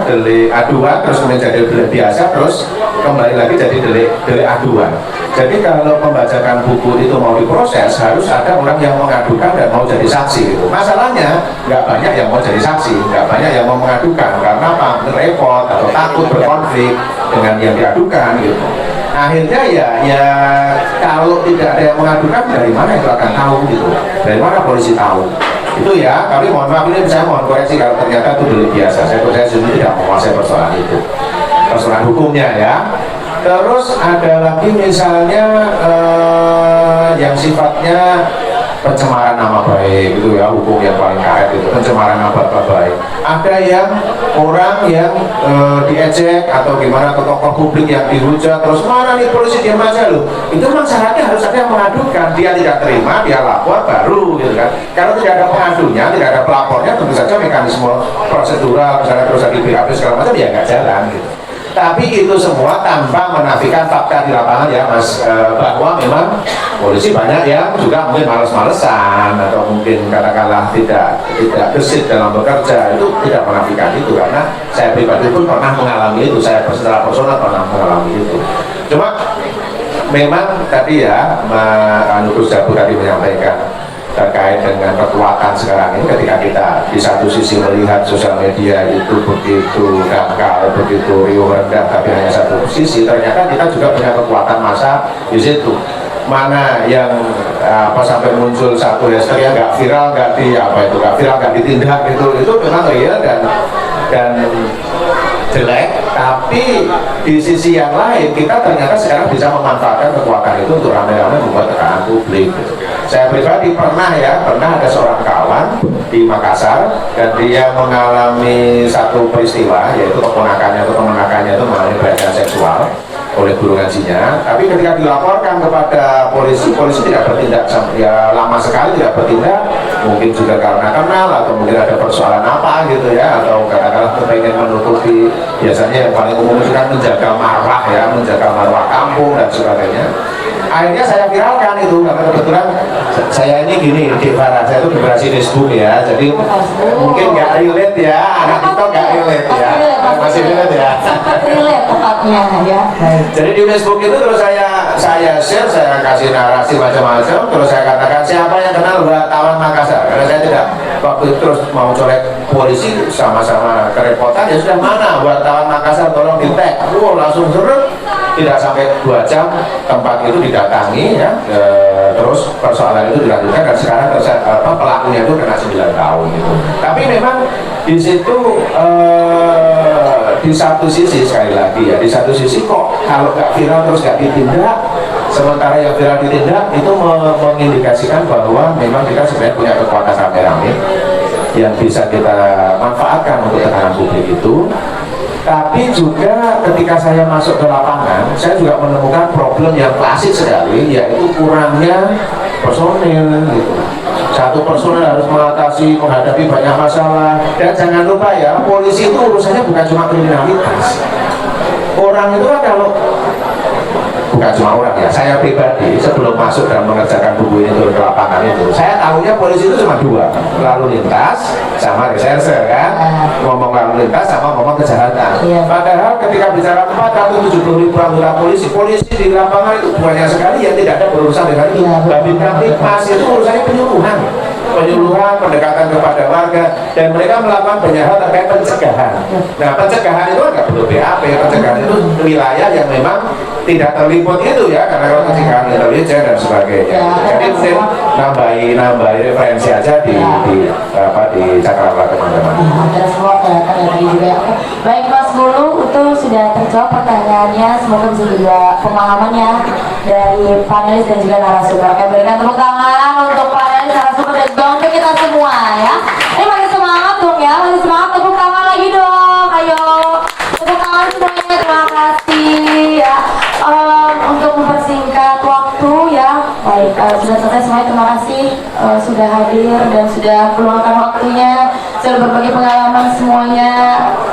delik aduan, terus kemudian jadi delik biasa, terus kembali lagi jadi delik aduan. Jadi kalau pembajakan buku itu mau diproses, harus ada orang yang mengadukan dan mau jadi saksi gitu. Masalahnya nggak banyak yang mau jadi saksi, nggak banyak yang mau mengadukan, karena apa? Repot atau takut berkonflik dengan yang diadukan gitu. Akhirnya ya kalau tidak ada yang mengadukan, dari mana itu akan tahu gitu, dari mana polisi tahu itu ya. Tapi mohon maaf, ini saya mohon koreksi kalau ternyata itu delik biasa. Saya sendiri tidak menguasai persoalan itu, persoalan hukumnya ya. Terus ada lagi misalnya yang sifatnya pencemaran nama baik itu ya, hukum yang paling karet itu pencemaran nama baik. Ada yang orang yang diejek atau gimana, atau tokoh publik yang dihujat, terus mana nih polisi diam aja loh. Itu memang syaratnya harus ada yang mengadukan, dia tidak terima, dia lapor baru gitu kan. Kalau tidak ada pengadunya, tidak ada pelapornya, tentu saja mekanisme prosedural misalnya terus di BAP segala macam ya nggak jalan gitu. Tapi itu semua tanpa menafikan fakta di lapangan ya Mas, bahwa memang polisi banyak yang juga mungkin males-malesan atau mungkin katakanlah tidak gesit dalam bekerja. Itu tidak menafikan itu, karena saya pribadi pun pernah mengalami itu, saya secara personal pernah mengalami itu. Cuma memang tadi ya Gus Jabu tadi menyampaikan terkait dengan kekuatan sekarang ini, ketika kita di satu sisi melihat sosial media itu begitu dangkal, begitu riuh rendah, tapi hanya satu sisi ternyata kita juga punya kekuatan massa di situ. Mana yang sampai muncul satu hashtag yang nggak viral, nggak ditindak itu memang real dan jelek, tapi di sisi yang lain kita ternyata sekarang bisa memanfaatkan kekuatan itu untuk rame-rame membuat tekanan publik. Saya pribadi pernah ada seorang kawan di Makassar dan dia mengalami satu peristiwa, yaitu keponakannya atau kemenakannya itu mengalami pelecehan seksual oleh guru ngajinya, tapi ketika dilaporkan kepada polisi tidak bertindak, ya lama sekali tidak bertindak, mungkin juga karena kenal atau mungkin ada persoalan apa gitu ya, atau katakanlah kepengen menutupi, biasanya yang paling umum itu kan menjaga marwah kampung dan sebagainya. Akhirnya saya viralkan itu, karena kebetulan saya ini gini, di Farah, saya itu generasi Facebook ya, jadi mungkin nggak relate ya, anak TikTok nggak relate ya, masih relate ya. Relate tepatnya ya. Jadi di Facebook itu terus saya share, saya kasih narasi macam-macam, terus saya katakan siapa yang kenal wartawan Makassar, karena saya tidak waktu itu terus mau colek polisi sama-sama kerepotan, ya sudah mana wartawan Makassar tolong di tag, langsung seret. Tidak sampai 2 jam tempat itu didatangi ya, terus persoalan itu dilanjutkan dan sekarang pelakunya itu kena 9 tahun gitu. Tapi memang di situ di satu sisi sekali lagi ya, di satu sisi kok kalau nggak viral terus nggak ditindak, sementara yang viral ditindak itu mengindikasikan bahwa memang kita sebenarnya punya kekuatan rame-rame yang bisa kita manfaatkan untuk tekanan publik itu. Tapi juga ketika saya masuk ke lapangan, saya juga menemukan problem yang klasik sekali, yaitu kurangnya personil gitu. Satu personil harus menghadapi banyak masalah. Dan jangan lupa ya, polisi itu urusannya bukan cuma kriminalitas. Orang itu kan kalau bukan cuma orang ya, saya pribadi sebelum masuk dan mengerjakan buku ini turun ke lapangan itu, saya tahunya polisi itu cuma 2, lalu lintas sama reserse kan, ngomong lalu lintas sama ngomong kejahatan. Padahal ketika bicara 470.000 anggota polisi di lapangan itu banyak sekali yang tidak ada berurusan dengan itu. Babin Kamtipmas itu urusannya penyuluhan, pendekatan kepada warga, dan mereka melakukan banyak hal terkait pencegahan. Nah, pencegahan itu nggak perlu BAP, pencegahan itu wilayah yang memang tidak terlibat itu ya, karena kalau pencegahan intelijen dan sebagainya. Jadi mungkin nambahi referensi aja di cakrawala teman-teman. Ada semua tadi juga. Baik Mas Bulu, itu sudah terjawab pertanyaannya. Semoga bisa juga pemahamannya dari panelis dan juga narasumber. Oke, berikan tepuk tangan untuk panelis, narasumber dan juga untuk kita semua ya. Ini makin semangat dong ya, makin semangat, tepuk tangan lagi dong. Ayo, tepuk tangan semuanya. Terima kasih ya. Untuk mempersingkat waktu ya. Baik, sudah selesai semuanya. Terima kasih sudah hadir dan sudah meluangkan waktunya, sudah berbagi pengalaman semuanya.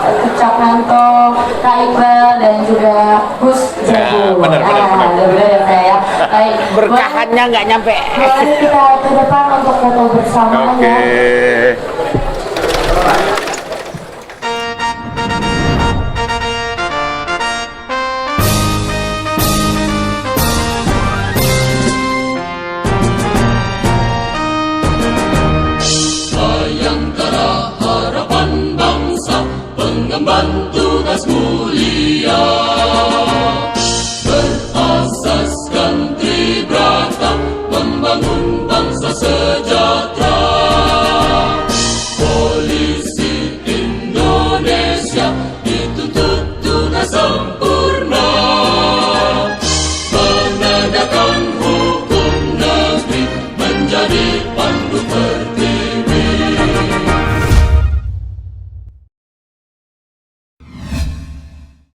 Kecap Nanto, Kak Iqbal dan juga Gus Jabu. Benar. Ya saya. Baik. Berkahannya nggak nyampe. Mari kita ke depan untuk foto bersama ya. Mengemban tugas mulia, berasaskan tribrata, membangun bangsa sejahtera.